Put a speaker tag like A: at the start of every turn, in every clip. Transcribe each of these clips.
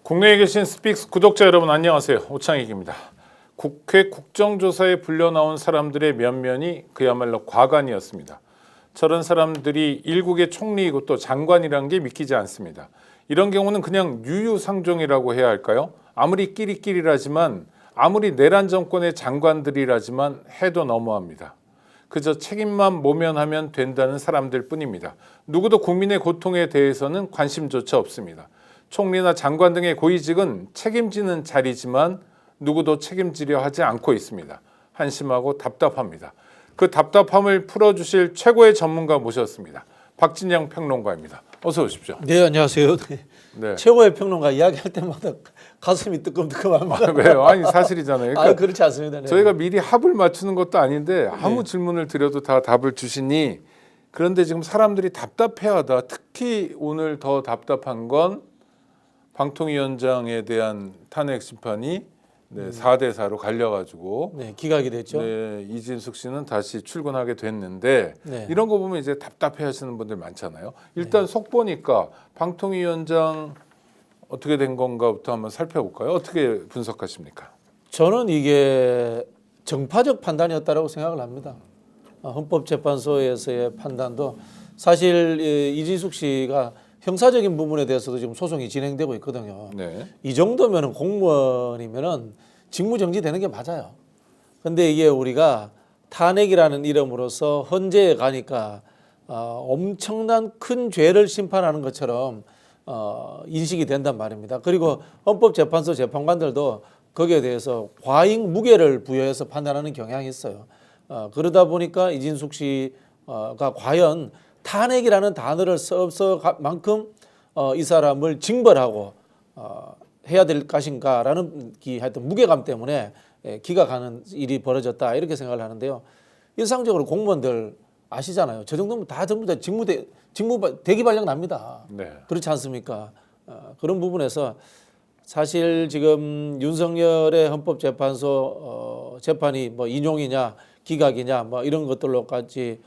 A: 국내에 계신 스픽스 구독자 여러분 안녕하세요. 오창익입니다. 국회 국정조사에 불려나온 사람들의 면면이 그야말로 과관이었습니다. 저런 사람들이 일국의 총리이고 또 장관이란 게 믿기지 않습니다. 이런 경우는 그냥 유유상종이라고 해야 할까요? 아무리 끼리끼리라지만 아무리 내란 정권의 장관들이라지만 해도 너무합니다. 그저 책임만 모면하면 된다는 사람들 뿐입니다. 누구도 국민의 고통에 대해서는 관심조차 없습니다. 총리나 장관 등의 고위직은 책임지는 자리지만 누구도 책임지려 하지 않고 있습니다. 한심하고 답답합니다. 그 답답함을 풀어주실 최고의 전문가 모셨습니다. 박진영 평론가입니다. 어서 오십시오.
B: 네, 안녕하세요.
A: 네.
B: 최고의 평론가 이야기할 때마다 가슴이 뜨끔뜨끔합니다.
A: 왜요? 아니 사실이잖아요. 그러니까
B: 그렇지 않습니다. 네.
A: 저희가 미리 합을 맞추는 것도 아닌데 아무 질문을 드려도 다 답을 주시니 그런데 지금 사람들이 답답해하다. 특히 오늘 더 답답한 건 방통위원장에 대한 탄핵 심판이 4대 4로 갈려가지고
B: 기각이 됐죠.
A: 이진숙 씨는 다시 출근하게 됐는데 이런 거 보면 이제 답답해하시는 분들 많잖아요. 일단 속 보니까 방통위원장 어떻게 된 건가부터 한번 살펴볼까요? 어떻게 분석하십니까?
B: 저는 이게 정파적 판단이었다고 생각을 합니다. 헌법재판소에서의 판단도 사실 이진숙 씨가 형사적인 부분에 대해서도 지금 소송이 진행되고 있거든요. 이 정도면은 공무원이면은 직무정지되는 게 맞아요. 근데 이게 우리가 탄핵이라는 이름으로서 헌재에 가니까 엄청난 큰 죄를 심판하는 것처럼 인식이 된단 말입니다. 그리고 헌법재판소 재판관들도 거기에 대해서 과잉 무게를 부여해서 판단하는 경향이 있어요. 그러다 보니까 이진숙 씨가 과연 탄핵이라는 단어를 써서 만큼 이 사람을 징벌하고 해야 될 것인가라는 하여튼 무게감 때문에 기각하는 일이 벌어졌다 이렇게 생각을 하는데요. 일상적으로 공무원들 아시잖아요. 저 정도면 다 전부 다 직무 대기 발령 납니다. 그렇지 않습니까? 그런 부분에서 사실 지금 윤석열의 헌법재판소 재판이 뭐 인용이냐 기각이냐 뭐 이런 것들로까지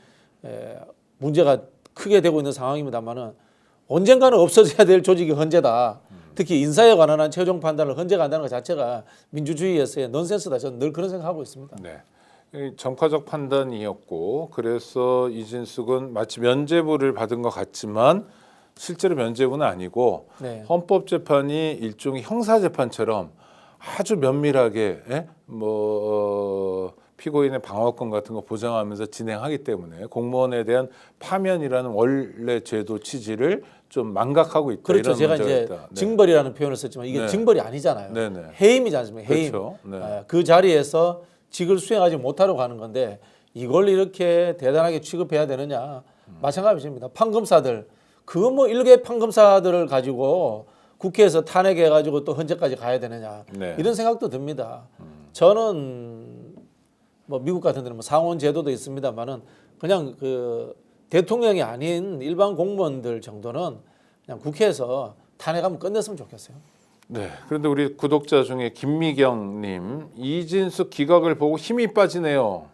B: 문제가 크게 되고 있는 상황입니다만은 언젠가는 없어져야 될 조직이 헌재다. 특히 인사에 관한 최종 판단을 헌재가 한다는 것 자체가 민주주의에서의 넌센스다. 저는 늘 그런 생각하고 있습니다.
A: 정파적 판단이었고 그래서 이진숙은 마치 면죄부를 받은 것 같지만 실제로 면죄부는 아니고 헌법재판이 일종의 형사재판처럼 아주 면밀하게 피고인의 방어권 같은 거 보장하면서 진행하기 때문에 공무원에 대한 파면이라는 원래 제도 취지를 좀 망각하고 있다.
B: 그렇죠.
A: 이런
B: 제가 이제
A: 있다.
B: 징벌이라는 표현을 썼지만 이게 징벌이 아니잖아요. 해임이지 않습니까? 해임.
A: 그렇죠.
B: 그 자리에서 직을 수행하지 못하려고 하는 건데 이걸 이렇게 대단하게 취급해야 되느냐. 마찬가지입니다. 판검사들. 그거 뭐 일개 판검사들을 가지고 국회에서 탄핵해가지고 또 헌재까지 가야 되느냐. 이런 생각도 듭니다. 저는 뭐 미국 같은 데는 뭐 상원 제도도 있습니다만은 그냥 그 대통령이 아닌 일반 공무원들 정도는 그냥 국회에서 탄핵하면 끝냈으면 좋겠어요.
A: 그런데 우리 구독자 중에 김미경님 이진숙 기각을 보고 힘이 빠지네요.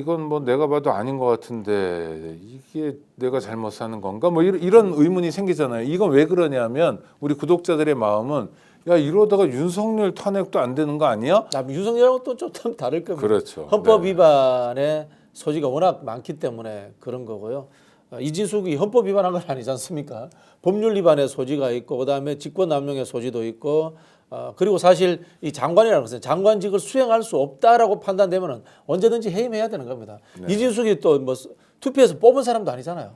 A: 이건 뭐 내가 봐도 아닌 것 같은데 이게 내가 잘못 사는 건가? 뭐 이런 의문이 생기잖아요. 이건 왜 그러냐면 우리 구독자들의 마음은 야 이러다가 윤석열 탄핵도 안 되는 거 아니야?
B: 윤석열하고 또 좀 다를 겁니다.
A: 그렇죠.
B: 헌법 위반의 소지가 워낙 많기 때문에 그런 거고요. 이진숙이 헌법 위반한 건 아니지 않습니까? 법률 위반의 소지가 있고 그다음에 직권남용의 소지도 있고 그리고 사실 이 장관이라는 것은 장관직을 수행할 수 없다라고 판단되면 언제든지 해임해야 되는 겁니다. 이진숙이 또 뭐 투표해서 뽑은 사람도 아니잖아요.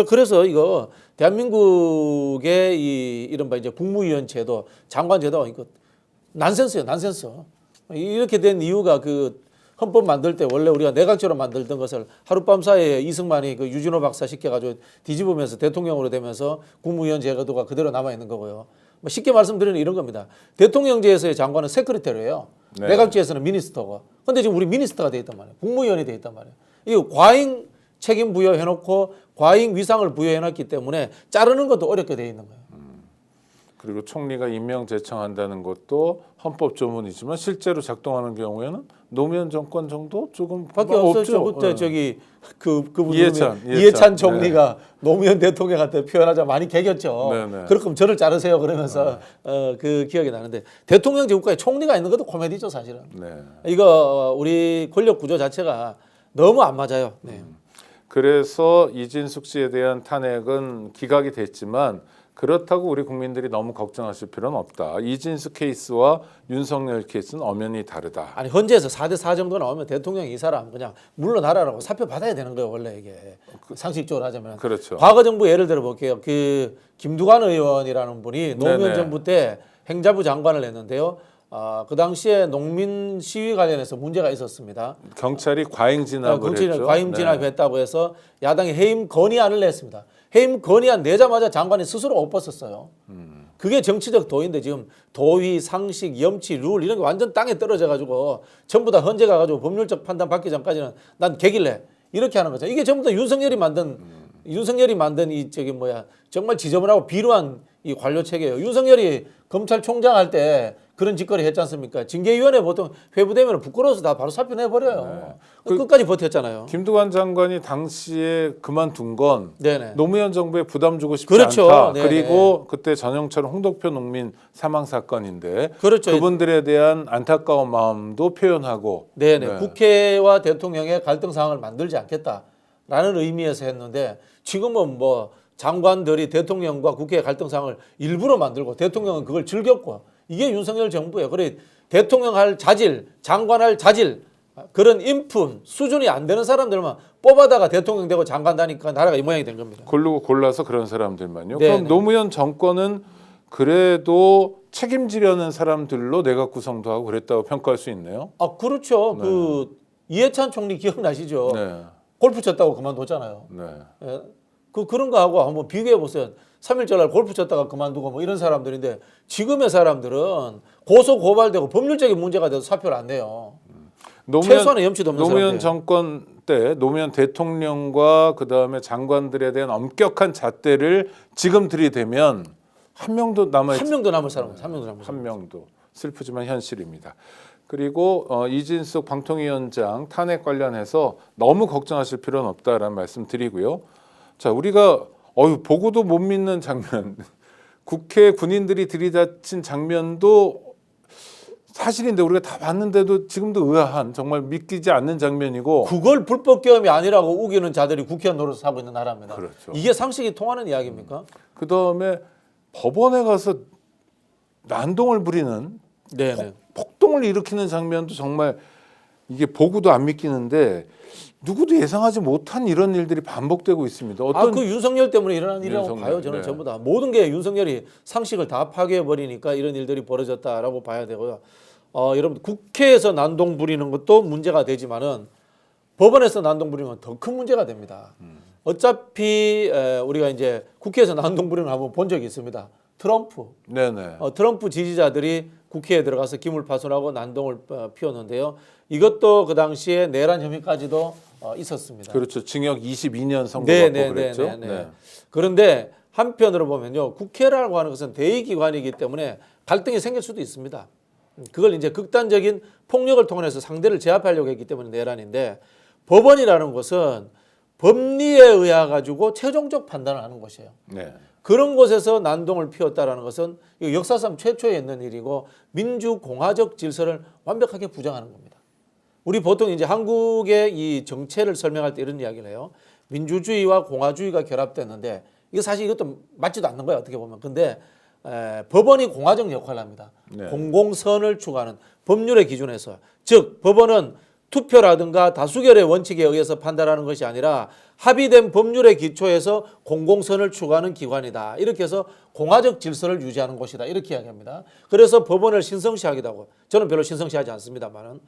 B: 그래서 이거 대한민국의 이른바 이제 국무위원 제도, 장관 제도 이거 난센스예요, 난센스. 이렇게 된 이유가 그 헌법 만들 때 원래 우리가 내각제로 만들던 것을 하룻밤 사이에 이승만이 그 유진호 박사 시켜가지고 뒤집으면서 대통령으로 되면서 국무위원 제도가 그대로 남아 있는 거고요. 뭐 쉽게 말씀드리는 이런 겁니다. 대통령제에서의 장관은 세크리테리예요. 내각제에서는 미니스터고. 근데 지금 우리 미니스터가 돼 있단 말이에요. 국무위원이 돼 있단 말이에요. 이거 과잉 책임 부여해놓고 과잉 위상을 부여해놨기 때문에 자르는 것도 어렵게 돼 있는 거예요.
A: 그리고 총리가 임명 제청한다는 것도 헌법 조문이지만 실제로 작동하는 경우에는 노무현 정권 정도 조금
B: 밖에 없었죠. 그때
A: 네.
B: 저기 그분
A: 이해찬
B: 총리가 노무현 대통령한테 표현하자 많이 개겼죠.
A: 네네.
B: 그럴 거면 저를 자르세요 그러면서 그 기억이 나는데 대통령제 국가에 총리가 있는 것도 코미디죠 사실은.
A: 네.
B: 이거 우리 권력 구조 자체가 너무 안 맞아요. 네.
A: 그래서 이진숙 씨에 대한 탄핵은 기각이 됐지만 그렇다고 우리 국민들이 너무 걱정하실 필요는 없다. 이진숙 케이스와 윤석열 케이스는 엄연히 다르다.
B: 아니 헌재에서 4대4 정도 나오면 대통령이 이 사람 그냥 물러나라라고 사표 받아야 되는 거예요 원래 이게 상식적으로 하자면.
A: 그렇죠.
B: 과거 정부 예를 들어 볼게요. 그 김두관 의원이라는 분이 노무현
A: 네네.
B: 정부 때 행자부 장관을 했는데요. 그 당시에 농민 시위 관련해서 문제가 있었습니다.
A: 경찰이 과잉 진압을 했죠.
B: 과잉 진압했다고 해서 야당이 해임 건의안을 냈습니다. 해임 건의안 내자마자 장관이 스스로 옷 벗었어요. 그게 정치적 도의인데 지금 도의, 상식, 염치, 룰 이런 게 완전 땅에 떨어져 가지고 전부 다 헌재 가가지고 법률적 판단 받기 전까지는 난 개길래 이렇게 하는 거죠. 이게 전부 다 윤석열이 만든 이 저기 뭐야 정말 지저분하고 비루한 이 관료 체계예요. 윤석열이 검찰총장 할 때 그런 짓거리 했지 않습니까? 징계위원회 보통 회부되면 부끄러워서 다 바로 사표 내버려요. 끝까지 버텼잖아요.
A: 김두관 장관이 당시에 그만둔 건
B: 네네.
A: 노무현 정부에 부담 주고 싶지
B: 그렇죠.
A: 않다.
B: 네네.
A: 그리고 그때 전영철 홍덕표 농민 사망 사건인데
B: 그렇죠.
A: 그분들에 대한 안타까운 마음도 표현하고
B: 네네.
A: 네.
B: 국회와 대통령의 갈등 상황을 만들지 않겠다라는 의미에서 했는데 지금은 뭐 장관들이 대통령과 국회의 갈등 상황을 일부러 만들고 대통령은 그걸 즐겼고 이게 윤석열 정부예요. 그래 대통령 할 자질, 장관 할 자질 그런 인품 수준이 안 되는 사람들만 뽑아다가 대통령 되고 장관 다니까 나라가 이 모양이 된 겁니다.
A: 고르고 골라서 그런 사람들만요.
B: 네네.
A: 그럼 노무현 정권은 그래도 책임지려는 사람들로 내각 구성도 하고 그랬다고 평가할 수 있네요.
B: 아 그렇죠.
A: 네.
B: 그 이해찬 총리 기억나시죠?
A: 네.
B: 골프 쳤다고 그만뒀잖아요.
A: 네.
B: 예. 그런 거하고 한번 비교해 보세요. 3.1절 날 골프 쳤다가 그만두고 뭐 이런 사람들인데 지금의 사람들은 고소 고발되고 법률적인 문제가 돼도 사표를 안 내요. 최소한의 염치도 없는
A: 노무현
B: 사람들.
A: 정권 때 노무현 대통령과 그다음에 장관들에 대한 엄격한 잣대를 지금 들이대면 한 명도 남아
B: 한 명도 남을 사람, 한 명도 남을 사람.
A: 한 명도 슬프지만 현실입니다. 그리고 이진숙 방통위원장 탄핵 관련해서 너무 걱정하실 필요는 없다라는 말씀 드리고요. 자, 우리가 보고도 못 믿는 장면, 국회 군인들이 들이닥친 장면도 사실인데 우리가 다 봤는데도 지금도 의아한 정말 믿기지 않는 장면이고
B: 그걸 불법 계엄이 아니라고 우기는 자들이 국회의원 노릇을 하고 있는 나라입니다.
A: 그렇죠.
B: 이게 상식이 통하는 이야기입니까?
A: 그다음에 법원에 가서 난동을 부리는
B: 네네.
A: 폭동을 일으키는 장면도 정말 이게 보고도 안 믿기는데 누구도 예상하지 못한 이런 일들이 반복되고 있습니다.
B: 그 윤석열 때문에 일어난 일이라고
A: 윤석열,
B: 봐요. 저는
A: 네.
B: 전부 다 모든 게 윤석열이 상식을 다 파괴해 버리니까 이런 일들이 벌어졌다라고 봐야 되고요. 여러분 국회에서 난동 부리는 것도 문제가 되지만은 법원에서 난동 부리는 건 더 큰 문제가 됩니다. 어차피 우리가 이제 국회에서 난동 부리는 거 한번 본 적이 있습니다. 트럼프.
A: 네네.
B: 트럼프 지지자들이 국회에 들어가서 기물파손하고 난동을 피웠는데요. 이것도 그 당시에 내란 혐의까지도 있었습니다.
A: 그렇죠. 징역 22년 선고받고 그랬죠.
B: 네. 그런데 한편으로 보면요, 국회라고 하는 것은 대의기관이기 때문에 갈등이 생길 수도 있습니다. 그걸 이제 극단적인 폭력을 통해서 상대를 제압하려고 했기 때문에 내란인데 법원이라는 것은 법리에 의해 가지고 최종적 판단을 하는 것이에요.
A: 네.
B: 그런 곳에서 난동을 피웠다라는 것은 역사상 최초에 있는 일이고 민주공화적 질서를 완벽하게 부정하는 겁니다. 우리 보통 이제 한국의 이 정체를 설명할 때 이런 이야기를 해요. 민주주의와 공화주의가 결합됐는데 이거 사실 이것도 맞지도 않는 거예요. 어떻게 보면. 근데 법원이 공화적 역할을 합니다.
A: 네.
B: 공공선을 추구하는 법률의 기준에서. 즉 법원은 투표라든가 다수결의 원칙에 의해서 판단하는 것이 아니라 합의된 법률의 기초에서 공공선을 추구하는 기관이다. 이렇게 해서 공화적 질서를 유지하는 곳이다. 이렇게 이야기합니다. 그래서 법원을 신성시하기도 하고 저는 별로 신성시하지 않습니다만은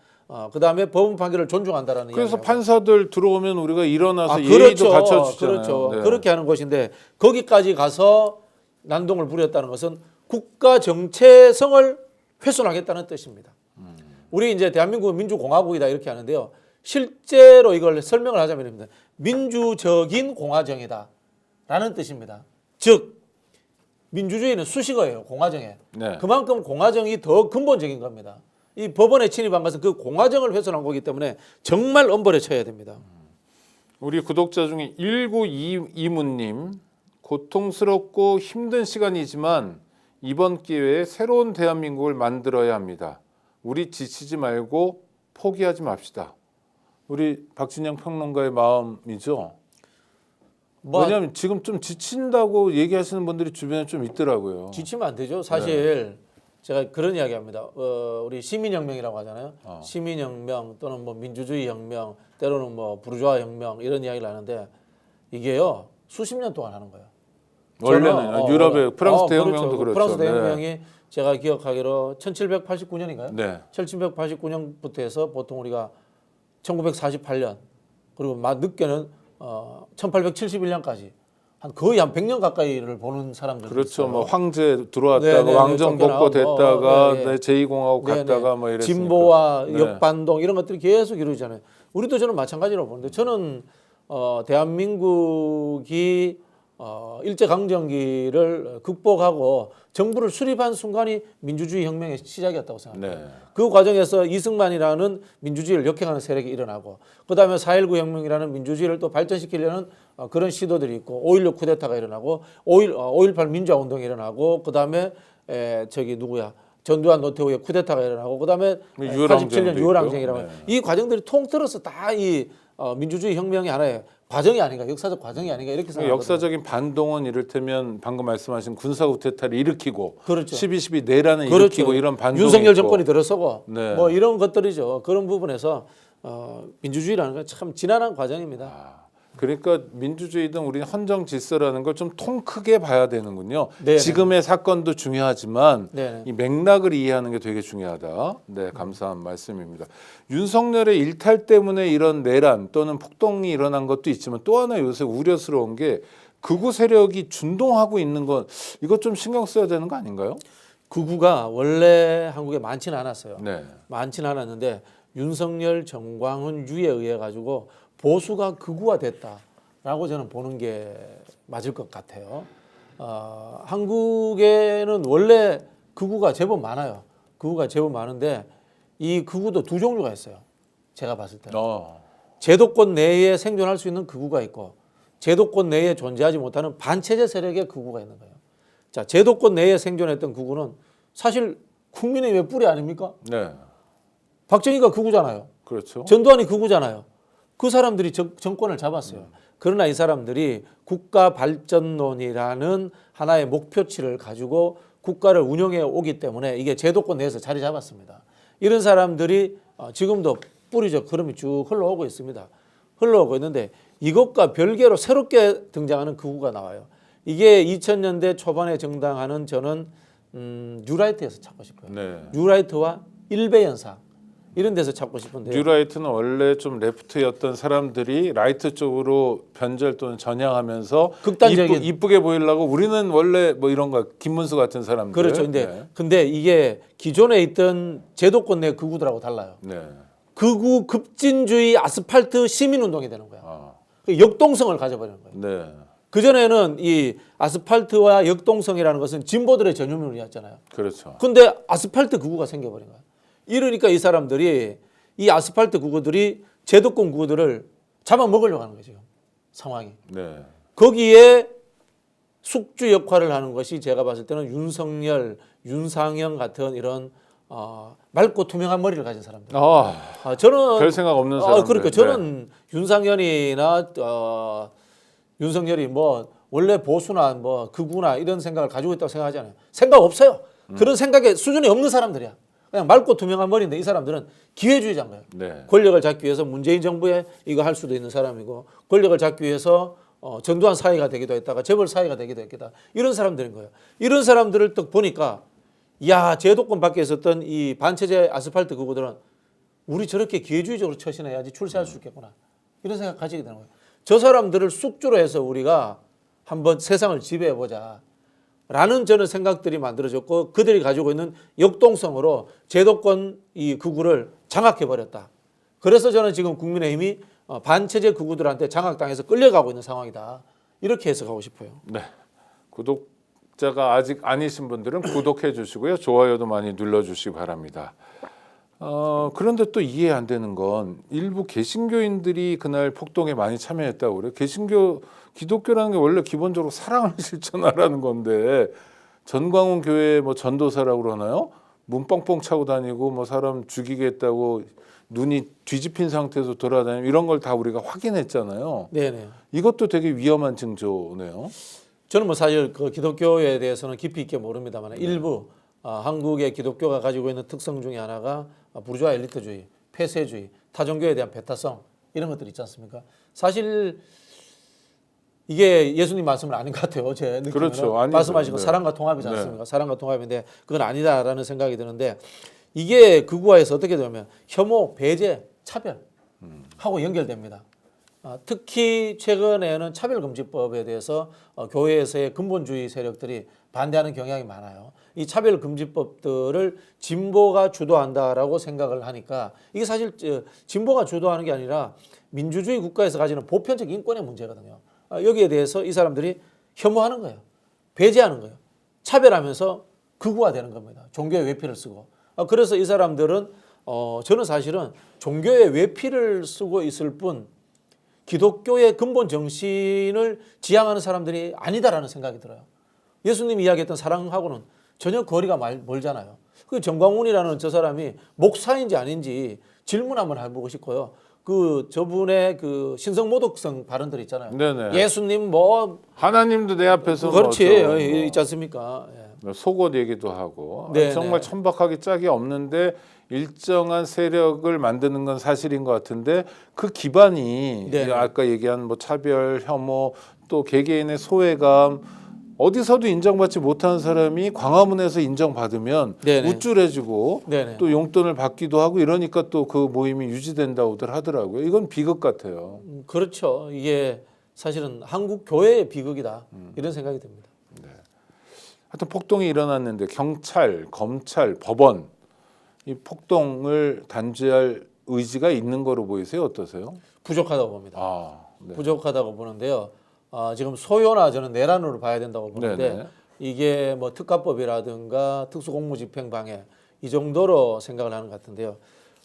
B: 그다음에 법원 판결을 존중한다라는
A: 그래서
B: 이야기하고.
A: 판사들 들어오면 우리가 일어나서 예의도
B: 그렇죠.
A: 갖춰주잖아요.
B: 그렇죠.
A: 네.
B: 그렇게 하는 것인데 거기까지 가서 난동을 부렸다는 것은 국가 정체성을 훼손하겠다는 뜻입니다. 우리 이제 대한민국은 민주공화국이다 이렇게 하는데요. 실제로 이걸 설명을 하자면 이럽니다. 민주적인 공화정이다라는 뜻입니다. 즉 민주주의는 수식어예요. 공화정에.
A: 네.
B: 그만큼 공화정이 더 근본적인 겁니다. 이 법원에 침입한 것은 그 공화정을 훼손한 거기 때문에 정말 엄벌에 처해야 됩니다.
A: 우리 구독자 중에 1922문님, 고통스럽고 힘든 시간이지만 이번 기회에 새로운 대한민국을 만들어야 합니다. 우리 지치지 말고 포기하지 맙시다. 우리 박진영 평론가의 마음이죠. 왜냐하면 지금 좀 지친다고 얘기하시는 분들이 주변에 좀 있더라고요.
B: 지치면 안 되죠. 사실 제가 그런 이야기합니다. 우리 시민혁명이라고 하잖아요. 시민혁명 또는 뭐 민주주의 혁명, 때로는 뭐 부르주아 혁명 이런 이야기를 하는데 이게요 수십 년 동안 하는 거예요.
A: 원래는 유럽의 프랑스 대혁명도 그렇죠.
B: 프랑스 대혁명이 제가 기억하기로 1789년인가요?
A: 네.
B: 1789년부터 해서 보통 우리가 1948년 그리고 늦게는 1871년까지 거의 한 100년 가까이를 보는 사람들.
A: 그렇죠. 뭐 황제 들어왔다가 왕정 복고 됐다가 제2공화국 갔다가 뭐 이랬으니까.
B: 진보와 역반동 이런 것들이 계속 이루어지잖아요. 우리도 저는 마찬가지로 보는데 저는 대한민국이 일제강점기를 극복하고 정부를 수립한 순간이 민주주의 혁명의 시작이었다고 생각합니다. 그 과정에서 이승만이라는 민주주의를 역행하는 세력이 일어나고 그다음에 4.19 혁명이라는 민주주의를 또 발전시키려는 그런 시도들이 있고 5.16 쿠데타가 일어나고 5.18 민주화운동이 일어나고 그다음에 전두환 노태우의 쿠데타가 일어나고 그다음에 87년 6월항쟁이라고 이 과정들이 통틀어서 다 이 민주주의 혁명이 하나의 과정이 아닌가, 역사적 과정이 아닌가 이렇게 생각합니다.
A: 역사적인 반동은 이를테면 방금 말씀하신 군사 쿠데타를 일으키고
B: 그렇죠.
A: 12.12 내란을 일으키고 이런 반동이
B: 윤석열
A: 있고.
B: 정권이 들어서고 뭐 이런 것들이죠. 그런 부분에서 민주주의라는 건 참 지난한 과정입니다.
A: 그러니까 민주주의든 우리는 헌정 질서라는 걸 좀 통 크게 봐야 되는군요.
B: 네네.
A: 지금의 사건도 중요하지만
B: 네네.
A: 이 맥락을 이해하는 게 되게 중요하다. 네, 감사한 말씀입니다. 윤석열의 일탈 때문에 이런 내란 또는 폭동이 일어난 것도 있지만 또 하나 요새 우려스러운 게 극우 세력이 준동하고 있는 건 이것 좀 신경 써야 되는 거 아닌가요?
B: 극우가 원래 한국에 많지는 않았어요.
A: 네.
B: 많지는 않았는데 윤석열, 정광훈, 유에 의해 가지고 보수가 극우화됐다라고 저는 보는 게 맞을 것 같아요. 한국에는 원래 극우가 제법 많아요. 극우가 제법 많은데 이 극우도 두 종류가 있어요. 제가 봤을 때는. 제도권 내에 생존할 수 있는 극우가 있고 제도권 내에 존재하지 못하는 반체제 세력의 극우가 있는 거예요. 자, 제도권 내에 생존했던 극우는 사실 국민의힘의 뿌리 아닙니까?
A: 네.
B: 박정희가 극우잖아요.
A: 그렇죠.
B: 전두환이 극우잖아요. 그 사람들이 정권을 잡았어요. 그러나 이 사람들이 국가 발전론이라는 하나의 목표치를 가지고 국가를 운영해 오기 때문에 이게 제도권 내에서 자리 잡았습니다. 이런 사람들이 지금도 뿌리적 흐름이 쭉 흘러오고 있습니다. 흘러오고 있는데 이것과 별개로 새롭게 등장하는 극우가 나와요. 이게 2000년대 초반에 정당하는 저는 뉴라이트에서 찾고 싶어요.
A: 네.
B: 뉴라이트와 일베연사 이런 데서 찾고 싶은데요.
A: 뉴라이트는 원래 좀 레프트였던 사람들이 라이트 쪽으로 변절 또는 전향하면서
B: 극단적인
A: 이쁘게 보이려고 우리는 원래 뭐 이런 거 김문수 같은 사람들.
B: 그렇죠. 근데 이게 기존에 있던 제도권 내 극우들하고 달라요.
A: 네.
B: 극우 급진주의 아스팔트 시민운동이 되는 거야. 역동성을 가져버리는 거예요.
A: 네.
B: 그전에는 이 아스팔트와 역동성이라는 것은 진보들의 전유물이었잖아요.
A: 그렇죠.
B: 근데 아스팔트 극우가 생겨버린 거야. 이러니까 이 사람들이 이 아스팔트 극우들이 제도권 극우들을 잡아먹으려고 하는 거죠. 지금 상황이.
A: 네.
B: 거기에 숙주 역할을 하는 것이 제가 봤을 때는 윤석열, 윤상현 같은 이런 맑고 투명한 머리를 가진 사람들. 저는
A: 별 생각 없는 사람들.
B: 그러니까 저는 윤상현이나 윤석열이 뭐 원래 보수나 뭐 극우나 이런 생각을 가지고 있다고 생각하지 않아요. 생각 없어요. 그런 생각의 수준이 없는 사람들이야. 그냥 맑고 투명한 머리인데 이 사람들은 기회주의자인 거예요.
A: 네.
B: 권력을 잡기 위해서 문재인 정부에 이거 할 수도 있는 사람이고 권력을 잡기 위해서 전두환 사이가 되기도 했다가 재벌 사이가 되기도 했다. 이런 사람들인 거예요. 이런 사람들을 딱 보니까 야 제도권 밖에 있었던 이 반체제 아스팔트 극우들은 우리 저렇게 기회주의적으로 처신해야지 출세할 수 있겠구나. 이런 생각 가지게 되는 거예요. 저 사람들을 숙주로 해서 우리가 한번 세상을 지배해보자. 라는 저는 생각들이 만들어졌고 그들이 가지고 있는 역동성으로 제도권 이 극우를 장악해버렸다. 그래서 저는 지금 국민의힘이 반체제 극우들한테 장악당해서 끌려가고 있는 상황이다. 이렇게 해석하고 싶어요.
A: 네. 구독자 자가 아직 아니신 분들은 구독해 주시고요. 좋아요도 많이 눌러주시기 바랍니다. 그런데 또 이해 안 되는 건 일부 개신교인들이 그날 폭동에 많이 참여했다고 그래요. 기독교라는 게 원래 기본적으로 사랑을 실천하라는 건데 전광훈 교회 뭐 전도사라고 그러나요? 문 뻥뻥 차고 다니고 뭐 사람 죽이겠다고 눈이 뒤집힌 상태에서 돌아다니고 이런 걸 다 우리가 확인했잖아요.
B: 네네.
A: 이것도 되게 위험한 징조네요.
B: 저는 뭐 사실 그 기독교에 대해서는 깊이 있게 모릅니다만 일부 한국의 기독교가 가지고 있는 특성 중에 하나가 부르주아 엘리트주의, 폐쇄주의, 타종교에 대한 배타성 이런 것들 있지 않습니까? 사실 이게 예수님 말씀은 아닌 것 같아요. 제 느낌에는.
A: 그렇죠. 아니죠.
B: 말씀하신 거
A: 네.
B: 사랑과 통합이지 않습니까? 사랑과 통합인데 그건 아니다라는 생각이 드는데 이게 극우화에서 어떻게 되냐면 혐오, 배제, 차별하고 연결됩니다. 특히 최근에는 차별금지법에 대해서 교회에서의 근본주의 세력들이 반대하는 경향이 많아요. 이 차별금지법들을 진보가 주도한다라고 생각을 하니까 이게 사실 진보가 주도하는 게 아니라 민주주의 국가에서 가지는 보편적 인권의 문제거든요. 여기에 대해서 이 사람들이 혐오하는 거예요. 배제하는 거예요. 차별하면서 극우화되는 겁니다. 종교의 외피를 쓰고. 그래서 이 사람들은 저는 사실은 종교의 외피를 쓰고 있을 뿐 기독교의 근본 정신을 지향하는 사람들이 아니다라는 생각이 들어요. 예수님이 이야기했던 사랑하고는 전혀 거리가 멀잖아요. 그 정광훈이라는 저 사람이 목사인지 아닌지 질문 한번 해보고 싶고요. 저분의 신성모독성 발언들 있잖아요.
A: 네네.
B: 예수님 뭐
A: 하나님도 내 앞에서
B: 그렇지
A: 뭐
B: 있지 않습니까?
A: 속옷 얘기도 하고
B: 네네.
A: 정말 천박하게 짝이 없는데 일정한 세력을 만드는 건 사실인 것 같은데 그 기반이
B: 네네.
A: 아까 얘기한 뭐 차별, 혐오 또 개개인의 소외감 어디서도 인정받지 못하는 사람이 광화문에서 인정받으면
B: 네네.
A: 우쭐해지고
B: 네네.
A: 또 용돈을 받기도 하고 이러니까 또 그 모임이 유지된다고들 하더라고요. 이건 비극 같아요.
B: 그렇죠. 이게 사실은 한국 교회의 비극이다 이런 생각이 듭니다.
A: 하여튼 폭동이 일어났는데 경찰, 검찰, 법원 이 폭동을 단죄할 의지가 있는 거로 보이세요? 어떠세요?
B: 부족하다고 봅니다.
A: 네.
B: 부족하다고 보는데요. 지금 소요나 저는 내란으로 봐야 된다고 보는데
A: 네네.
B: 이게 뭐 특가법이라든가 특수공무집행방해 이 정도로 생각을 하는 것 같은데요.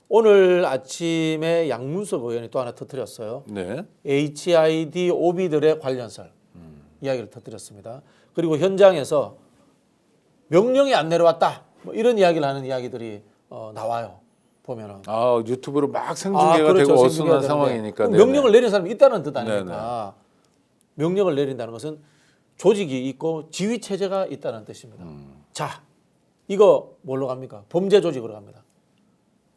B: 오늘 아침에 양문석 의원이 또 하나 터뜨렸어요.
A: 네.
B: HID 오비들의 관련설 이야기를 터뜨렸습니다. 그리고 현장에서 명령이 안 내려왔다 뭐 이런 이야기를 하는 이야기들이 나와요. 보면은
A: 유튜브로 막 생중계가
B: 그렇죠.
A: 되고
B: 생중계가
A: 어수선한 상황이니까
B: 되는데 명령을 내린 사람이 있다는 뜻
A: 네네.
B: 아닙니까? 명령을 내린다는 것은 조직이 있고 지휘 체제가 있다는 뜻입니다. 자, 이거 뭘로 갑니까? 범죄 조직으로 갑니다.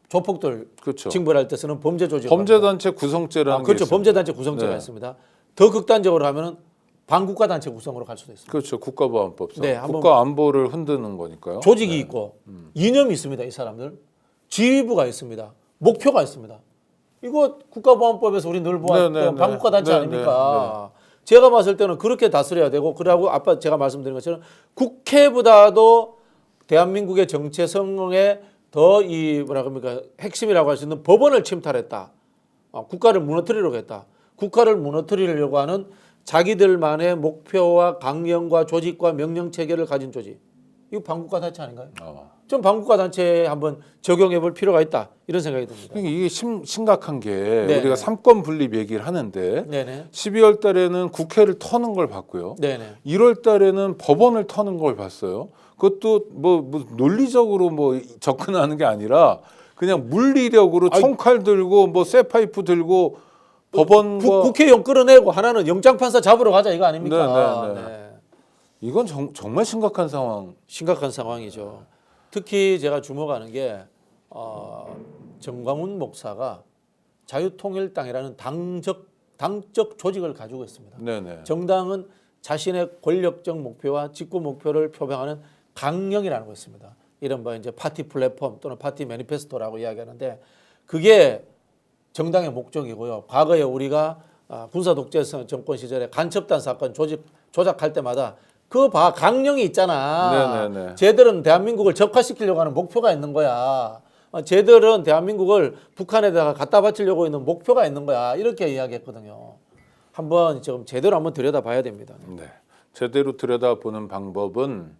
B: 조폭들
A: 그렇죠.
B: 징벌할 때 쓰는 범죄 조직으로
A: 범죄단체 구성죄라는 게
B: 그렇죠.
A: 있습니다.
B: 범죄단체 구성죄가
A: 네.
B: 있습니다. 더 극단적으로 하면은 반국가단체 구성으로 갈 수도 있습니다.
A: 그렇죠. 국가보안법상
B: 네, 한번
A: 국가 안보를 흔드는 거니까요.
B: 조직이 있고 이념이 있습니다. 이 사람들 지휘부가 있습니다. 목표가 있습니다. 이거 국가보안법에서 우리 늘 보았던 반국가단체 아닙니까? 제가 봤을 때는 그렇게 다스려야 되고 그러고 아까 제가 말씀드린 것처럼 국회보다도 대한민국의 정체성에 더 뭐라 그럽니까 핵심이라고 할 수 있는 법원을 침탈했다. 국가를 무너뜨리려고 했다. 국가를 무너뜨리려고 하는 자기들만의 목표와 강령과 조직과 명령 체계를 가진 조직. 이거 반국가 단체 아닌가요? 좀 반국가 단체에 한번 적용해 볼 필요가 있다. 이런 생각이 듭니다.
A: 이게 심각한 게
B: 네네.
A: 우리가 삼권 분립 얘기를 하는데
B: 네네.
A: 12월 달에는 국회를 터는 걸 봤고요.
B: 네네.
A: 1월 달에는 법원을 터는 걸 봤어요. 그것도 뭐 논리적으로 뭐 접근하는 게 아니라 그냥 물리력으로 총칼 들고 뭐 쇠파이프 들고 법원과
B: 국회의원 끌어내고 하나는 영장판사 잡으러 가자 이거 아닙니까?
A: 네. 이건 정말 심각한 상황.
B: 심각한 상황이죠. 특히 제가 주목하는 게 정광훈 목사가 자유통일당이라는 당적 조직을 가지고 있습니다.
A: 네네.
B: 정당은 자신의 권력적 목표와 직구 목표를 표방하는 강령이라는 거 있습니다. 이른바 이제 파티 플랫폼 또는 파티 매니페스토라고 이야기하는데 그게 정당의 목적이고요. 과거에 우리가 군사 독재 정권 시절에 간첩단 사건 조작할 때마다 강령이 있잖아.
A: 네네네.
B: 쟤들은 대한민국을 적화시키려고 하는 목표가 있는 거야. 쟤들은 대한민국을 북한에다가 갖다 바치려고 있는 목표가 있는 거야. 이렇게 이야기했거든요. 한번 지금 제대로 한번 들여다봐야 됩니다.
A: 네. 제대로 들여다보는 방법은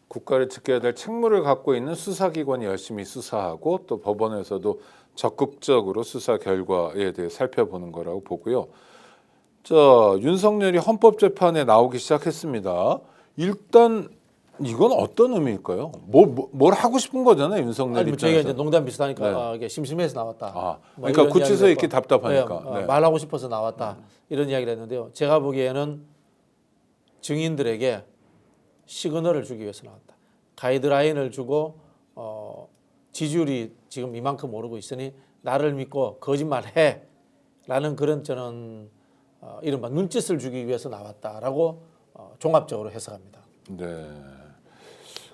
A: 국가를 지켜야 될 책무를 갖고 있는 수사기관이 열심히 수사하고 또 법원에서도 적극적으로 수사 결과에 대해 살펴보는 거라고 보고요. 자, 윤석열이 헌법재판에 나오기 시작했습니다. 일단 이건 어떤 의미일까요? 뭘 하고 싶은 거잖아요, 윤석열
B: 아니,
A: 입장에서.
B: 저희가 이제 농담 비슷하니까
A: 네.
B: 이게 심심해서 나왔다.
A: 뭐 그러니까 구치소에 있기 답답하니까.
B: 네, 말하고 싶어서 나왔다. 이런 이야기를 했는데요. 제가 보기에는 증인들에게 시그널을 주기 위해서 나왔다. 가이드라인을 주고 지지율이 지금 이만큼 오르고 있으니 나를 믿고 거짓말해 라는 그런 저는 이른바 눈짓을 주기 위해서 나왔다라고 종합적으로 해석합니다.
A: 네.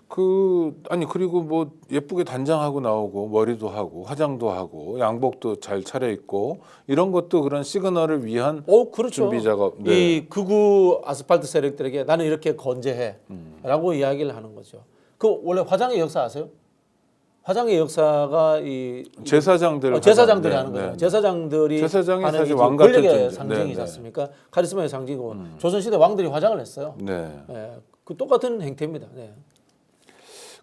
A: 그리고 뭐 예쁘게 단장하고 나오고 머리도 하고 화장도 하고 양복도 잘 차려입고 이런 것도 그런 시그널을 위한
B: 그렇죠.
A: 준비 작업. 네.
B: 이 극우 아스팔트 세력들에게 나는 이렇게 건재해라고 이야기를 하는 거죠. 그 원래 화장의 역사 아세요? 화장의 역사가 이 제사장들이 하는 거예요.
A: 네.
B: 제사장들이
A: 제사장이
B: 하는
A: 사실 왕 같은
B: 권력의
A: 존재.
B: 상징이지
A: 네,
B: 않습니까? 카리스마의 상징이고 조선시대 왕들이 화장을 했어요.
A: 네.
B: 예, 그 똑같은 행태입니다. 네.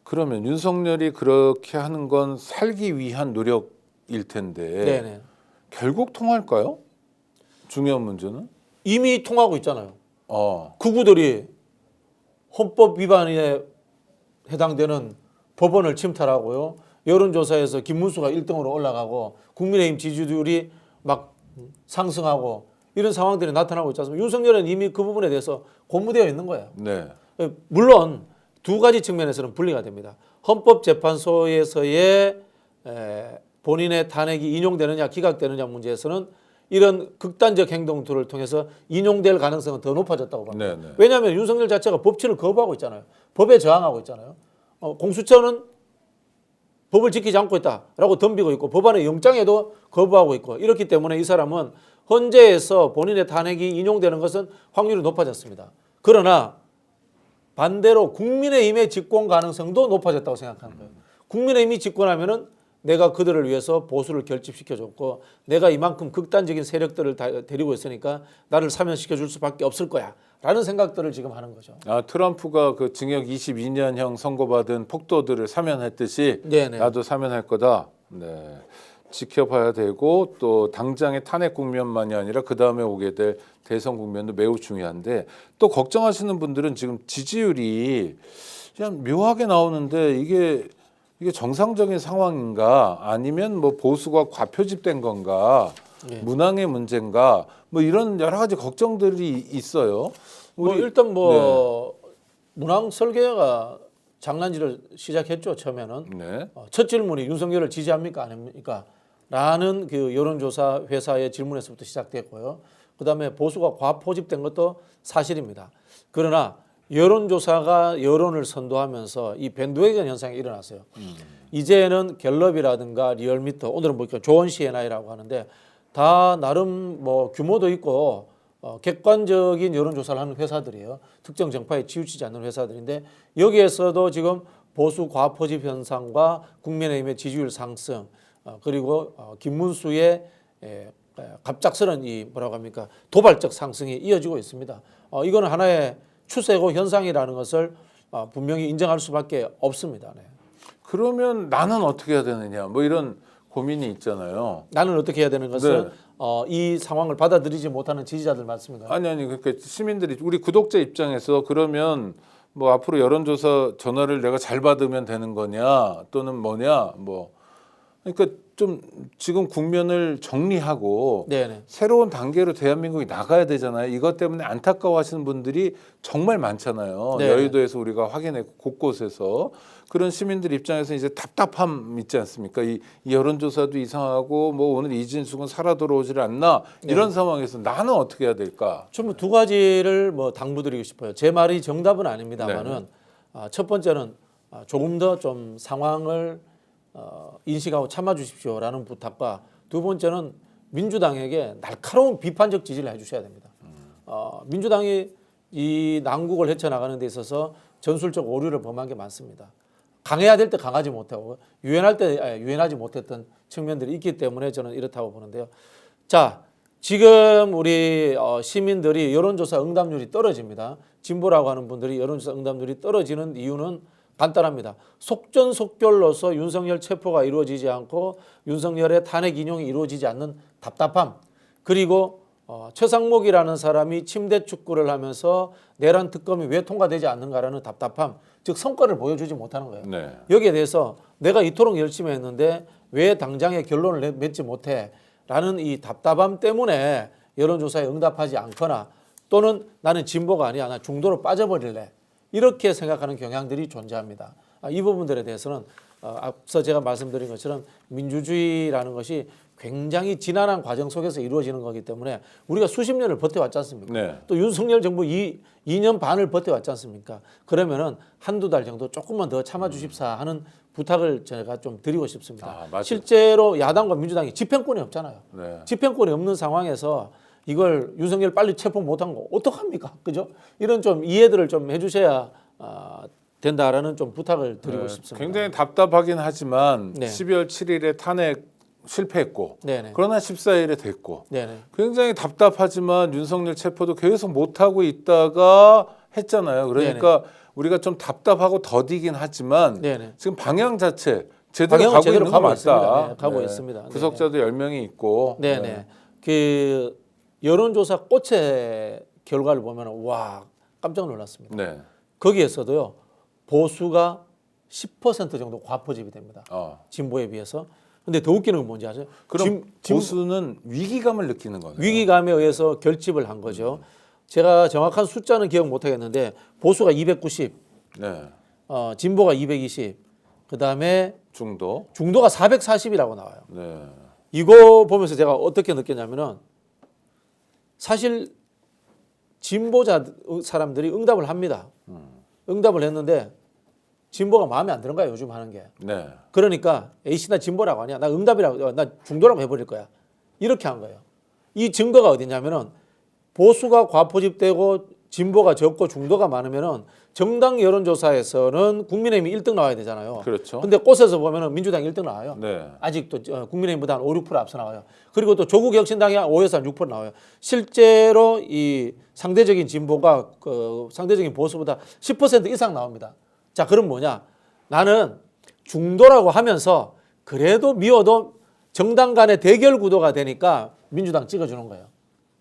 A: 그러면 윤석열이 그렇게 하는 건 살기 위한 노력일 텐데
B: 네네.
A: 결국 통할까요? 중요한 문제는
B: 이미 통하고 있잖아요.
A: 어.
B: 극우들이 헌법 위반에 해당되는 법원을 침탈하고요. 여론조사에서 김문수가 1등으로 올라가고 국민의힘 지지율이 막 상승하고 이런 상황들이 나타나고 있지 않습니까? 윤석열은 이미 그 부분에 대해서 고무되어 있는 거예요.
A: 네.
B: 물론 두 가지 측면에서는 분리가 됩니다. 헌법재판소에서의 본인의 탄핵이 인용되느냐 기각되느냐 문제에서는 이런 극단적 행동들을 통해서 인용될 가능성은 더 높아졌다고 봅니다.
A: 네.
B: 왜냐하면 윤석열 자체가 법치를 거부하고 있잖아요. 법에 저항하고 있잖아요. 공수처는 법을 지키지 않고 있다라고 덤비고 있고 법안의 영장에도 거부하고 있고 이렇기 때문에 이 사람은 헌재에서 본인의 탄핵이 인용되는 것은 확률이 높아졌습니다. 그러나 반대로 국민의힘의 집권 가능성도 높아졌다고 생각하는 거예요. 국민의힘이 집권하면은 내가 그들을 위해서 보수를 결집시켜줬고 내가 이만큼 극단적인 세력들을 데리고 있으니까 나를 사면시켜줄 수밖에 없을 거야 라는 생각들을 지금 하는 거죠.
A: 트럼프가 그 징역 22년형 선고받은 폭도들을 사면했듯이
B: 네네.
A: 나도 사면할 거다. 네. 지켜봐야 되고 또 당장의 탄핵 국면만이 아니라 그 다음에 오게 될 대선 국면도 매우 중요한데 또 걱정하시는 분들은 지금 지지율이 그냥 묘하게 나오는데 이게 정상적인 상황인가 아니면 뭐 보수가 과표집된 건가 문항의 문제인가 뭐 이런 여러 가지 걱정들이 있어요.
B: 일단 문항 설계가 장난질을 시작했죠. 처음에는
A: 네.
B: 첫 질문이 윤석열을 지지합니까 아닙니까? 라는 그 여론조사 회사의 질문에서부터 시작됐고요. 그다음에 보수가 과포집된 것도 사실입니다. 그러나 여론조사가 여론을 선도하면서 이 밴드웨건 현상이 일어났어요. 이제는 갤럽이라든가 리얼미터, 오늘은 보니까 조원 CNI라고 하는데 다 나름 뭐 규모도 있고 객관적인 여론조사를 하는 회사들이에요. 특정 정파에 치우치지 않는 회사들인데 여기에서도 지금 보수 과포집 현상과 국민의힘의 지지율 상승 그리고 김문수의 갑작스런 이 뭐라고 합니까 도발적 상승이 이어지고 있습니다. 이거는 하나의 추세고 현상이라는 것을 분명히 인정할 수밖에 없습니다. 네.
A: 그러면 나는 어떻게 해야 되느냐 뭐 이런 고민이 있잖아요.
B: 나는 어떻게 해야 되는 것은 이 상황을 받아들이지 못하는 지지자들 말씀인가요?
A: 아니 그러니까 시민들이 우리 구독자 입장에서 그러면 뭐 앞으로 여론조사 전화를 내가 잘 받으면 되는 거냐 또는 뭐냐 뭐 그러니까 좀 지금 국면을 정리하고
B: 네네.
A: 새로운 단계로 대한민국이 나가야 되잖아요. 이것 때문에 안타까워하시는 분들이 정말 많잖아요.
B: 네.
A: 여의도에서 우리가 확인했고 곳곳에서 그런 시민들 입장에서 이제 답답함 있지 않습니까? 이 여론조사도 이상하고 뭐 오늘 이진숙은 살아 돌아오질 않나 이런 상황에서 나는 어떻게 해야 될까?
B: 좀 두 가지를 뭐 당부드리고 싶어요. 제 말이 정답은 아닙니다만은 첫 번째는 조금 더 좀 상황을 인식하고 참아주십시오라는 부탁과 두 번째는 민주당에게 날카로운 비판적 지지를 해주셔야 됩니다. 민주당이 이 난국을 헤쳐나가는 데 있어서 전술적 오류를 범한 게 많습니다. 강해야 될 때 강하지 못하고 유연할 때 유연하지 못했던 측면들이 있기 때문에 저는 이렇다고 보는데요. 자, 지금 우리 시민들이 여론조사 응답률이 떨어집니다. 진보라고 하는 분들이 여론조사 응답률이 떨어지는 이유는 간단합니다. 속전속결로서 윤석열 체포가 이루어지지 않고 윤석열의 탄핵 인용이 이루어지지 않는 답답함, 그리고 최상목이라는 사람이 침대 축구를 하면서 내란 특검이 왜 통과되지 않는가라는 답답함, 즉 성과를 보여주지 못하는 거예요.
A: 네.
B: 여기에 대해서 내가 이토록 열심히 했는데 왜 당장의 결론을 맺지 못해? 라는 이 답답함 때문에 여론조사에 응답하지 않거나 또는 나는 진보가 아니야, 나 중도로 빠져버릴래, 이렇게 생각하는 경향들이 존재합니다. 이 부분들에 대해서는 앞서 제가 말씀드린 것처럼 민주주의라는 것이 굉장히 지난한 과정 속에서 이루어지는 거기 때문에 우리가 수십 년을 버텨왔지 않습니까?
A: 네.
B: 또 윤석열 정부 2년 반을 버텨왔지 않습니까? 그러면은 한두 달 정도 조금만 더 참아주십사 하는 부탁을 제가 좀 드리고 싶습니다. 실제로 야당과 민주당이 집행권이 없잖아요.
A: 네.
B: 집행권이 없는 상황에서 이걸 윤석열 빨리 체포 못한 거 어떡합니까? 그죠? 이런 좀 이해들을 좀 해주셔야 된다라는 좀 부탁을 드리고 싶습니다.
A: 굉장히 답답하긴 하지만
B: 네.
A: 12월 7일에 탄핵 실패했고
B: 네네.
A: 그러나 14일에 됐고
B: 네네.
A: 굉장히 답답하지만 윤석열 체포도 계속 못하고 있다가 했잖아요. 그러니까 우리가 좀 답답하고 더디긴 하지만
B: 네네.
A: 지금 방향 자체 제대로
B: 방향은
A: 가고
B: 제대로
A: 있는 거
B: 가고
A: 맞다.
B: 있습니다. 네, 가고 있습니다.
A: 구속자도 10명이 있고.
B: 네네. 그 여론조사 꽃의 결과를 보면 와 깜짝 놀랐습니다.
A: 네.
B: 거기에서도요 보수가 10% 정도 과포집이 됩니다. 진보에 비해서. 근데 더 웃기는 건 뭔지 아세요?
A: 그럼 보수는 위기감을 느끼는 거네요.
B: 위기감에 의해서 결집을 한 거죠. 제가 정확한 숫자는 기억 못 하겠는데 보수가 290,
A: 네.
B: 진보가 220, 그다음에
A: 중도가
B: 440이라고 나와요.
A: 네.
B: 이거 보면서 제가 어떻게 느꼈냐면은 사실 진보자 사람들이 응답을 합니다. 응답을 했는데 진보가 마음에 안 드는 거야 요즘 하는 게.
A: 네.
B: 그러니까 에이씨 나 진보라고 하냐, 나 응답이라고, 나 중도라고 해버릴 거야, 이렇게 한 거예요. 이 증거가 어디냐면은 보수가 과포집되고 진보가 적고 중도가 많으면은 정당 여론조사에서는 국민의힘이 1등 나와야 되잖아요.
A: 그렇죠.
B: 근데 꽃에서 보면은 민주당이 1등 나와요.
A: 네.
B: 아직도 국민의힘보다 한 5, 6% 앞서 나와요. 그리고 또 조국 혁신당이 한 5에서 한 6% 나와요. 실제로 이 상대적인 진보가 상대적인 보수보다 10% 이상 나옵니다. 자, 그럼 뭐냐? 나는 중도라고 하면서 그래도 미워도 정당 간의 대결 구도가 되니까 민주당 찍어주는 거예요.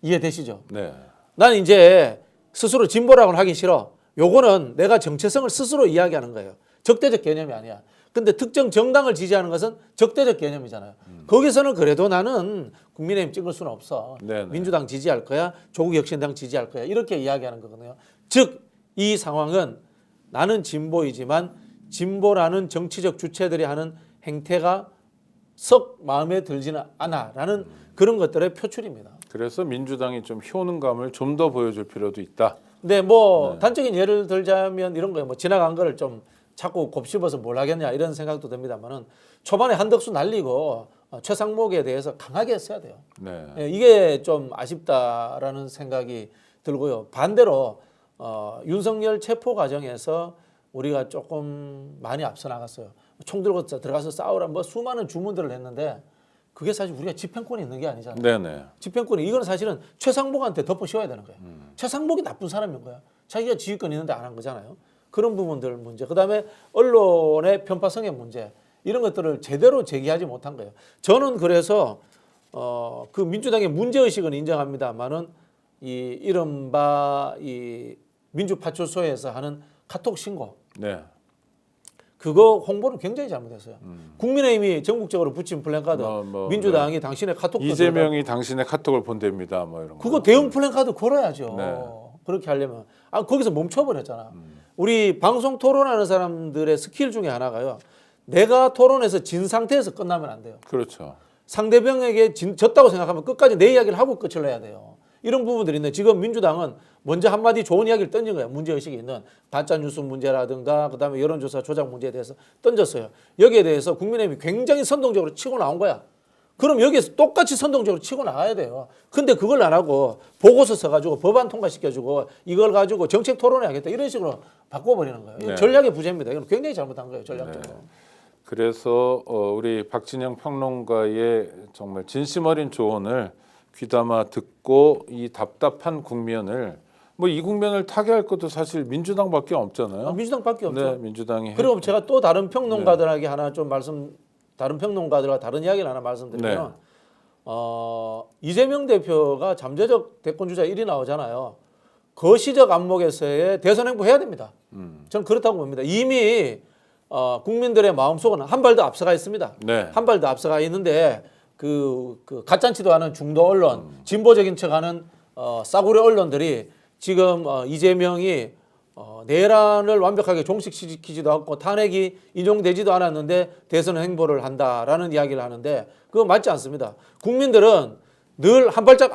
B: 이해되시죠?
A: 네.
B: 나는 이제 스스로 진보라고는 하기 싫어. 요거는 내가 정체성을 스스로 이야기하는 거예요. 적대적 개념이 아니야. 근데 특정 정당을 지지하는 것은 적대적 개념이잖아요. 거기서는 그래도 나는 국민의힘 찍을 수는 없어.
A: 네네.
B: 민주당 지지할 거야. 조국 혁신당 지지할 거야. 이렇게 이야기하는 거거든요. 즉, 이 상황은 나는 진보이지만 진보라는 정치적 주체들이 하는 행태가 썩 마음에 들지는 않아라는 그런 것들의 표출입니다.
A: 그래서 민주당이 좀 효능감을 좀 더 보여줄 필요도 있다.
B: 네, 단적인 예를 들자면 이런 거예요. 지나간 거를 좀 자꾸 곱씹어서 뭘 하겠냐 이런 생각도 듭니다만은 초반에 한덕수 날리고 최상목에 대해서 강하게 했어야 돼요.
A: 네.
B: 예, 이게 좀 아쉽다라는 생각이 들고요. 반대로 윤석열 체포 과정에서 우리가 조금 많이 앞서 나갔어요. 총 들고 들어가서 싸우라 수많은 주문들을 했는데 그게 사실 우리가 집행권이 있는 게 아니잖아요.
A: 네네.
B: 집행권이 이건 사실은 최상목한테 덮어 씌워야 되는 거예요. 최상목이 나쁜 사람인 거야. 자기가 지휘권 있는데 안 한 거잖아요. 그런 부분들 문제. 그다음에 언론의 편파성의 문제. 이런 것들을 제대로 제기하지 못한 거예요. 저는 그래서 그 민주당의 문제의식은 인정합니다만은 이 이른바 이 민주파출소에서 하는 카톡 신고.
A: 네.
B: 그거 홍보는 굉장히 잘못했어요. 국민의힘이 전국적으로 붙인 플랜카드, 민주당이 당신의 카톡
A: 이재명이 당신의 카톡을 본답니다. 이런 거.
B: 그거 대응 플랜카드 걸어야죠.
A: 네.
B: 그렇게 하려면 거기서 멈춰버렸잖아. 우리 방송 토론하는 사람들의 스킬 중에 하나가요. 내가 토론에서 진 상태에서 끝나면 안 돼요.
A: 그렇죠.
B: 상대방에게 졌다고 생각하면 끝까지 내 이야기를 하고 끝을 내야 돼요. 이런 부분들이 있는데 지금 민주당은 먼저 한마디 좋은 이야기를 던진 거예요. 문제의식이 있는 가짜뉴스 문제라든가 그다음에 여론조사 조작 문제에 대해서 던졌어요. 여기에 대해서 국민의힘이 굉장히 선동적으로 치고 나온 거야. 그럼 여기에서 똑같이 선동적으로 치고 나가야 돼요. 근데 그걸 안 하고 보고서 써가지고 법안 통과시켜주고 이걸 가지고 정책 토론해야겠다 이런 식으로 바꿔버리는 거예요.
A: 네.
B: 전략의 부재입니다. 이건 굉장히 잘못한 거예요. 전략적으로.
A: 네. 그래서 우리 박진영 평론가의 정말 진심 어린 조언을 귀담아 듣고 이 답답한 국면을 뭐 이 국면을 타개할 것도 사실 민주당밖에 없잖아요.
B: 민주당밖에 없죠.
A: 네, 민주당이.
B: 그리고 제가 또 다른 평론가들에게 하나 좀 다른 평론가들과 다른 이야기를 하나 말씀드리면 이재명 대표가 잠재적 대권 주자 1위 나오잖아요. 거시적 안목에서의 대선 행보해야 됩니다. 저는 그렇다고 봅니다. 이미 국민들의 마음속은 한 발 더 앞서가 있습니다.
A: 네.
B: 한 발 더 앞서가 있는데 그 가짠치도 하는 중도 언론, 진보적인 척하는 싸구려 언론들이 지금 이재명이 내란을 완벽하게 종식시키지도 않고 탄핵이 인용되지도 않았는데 대선 행보를 한다라는 이야기를 하는데 그거 맞지 않습니다. 국민들은 늘 한 발짝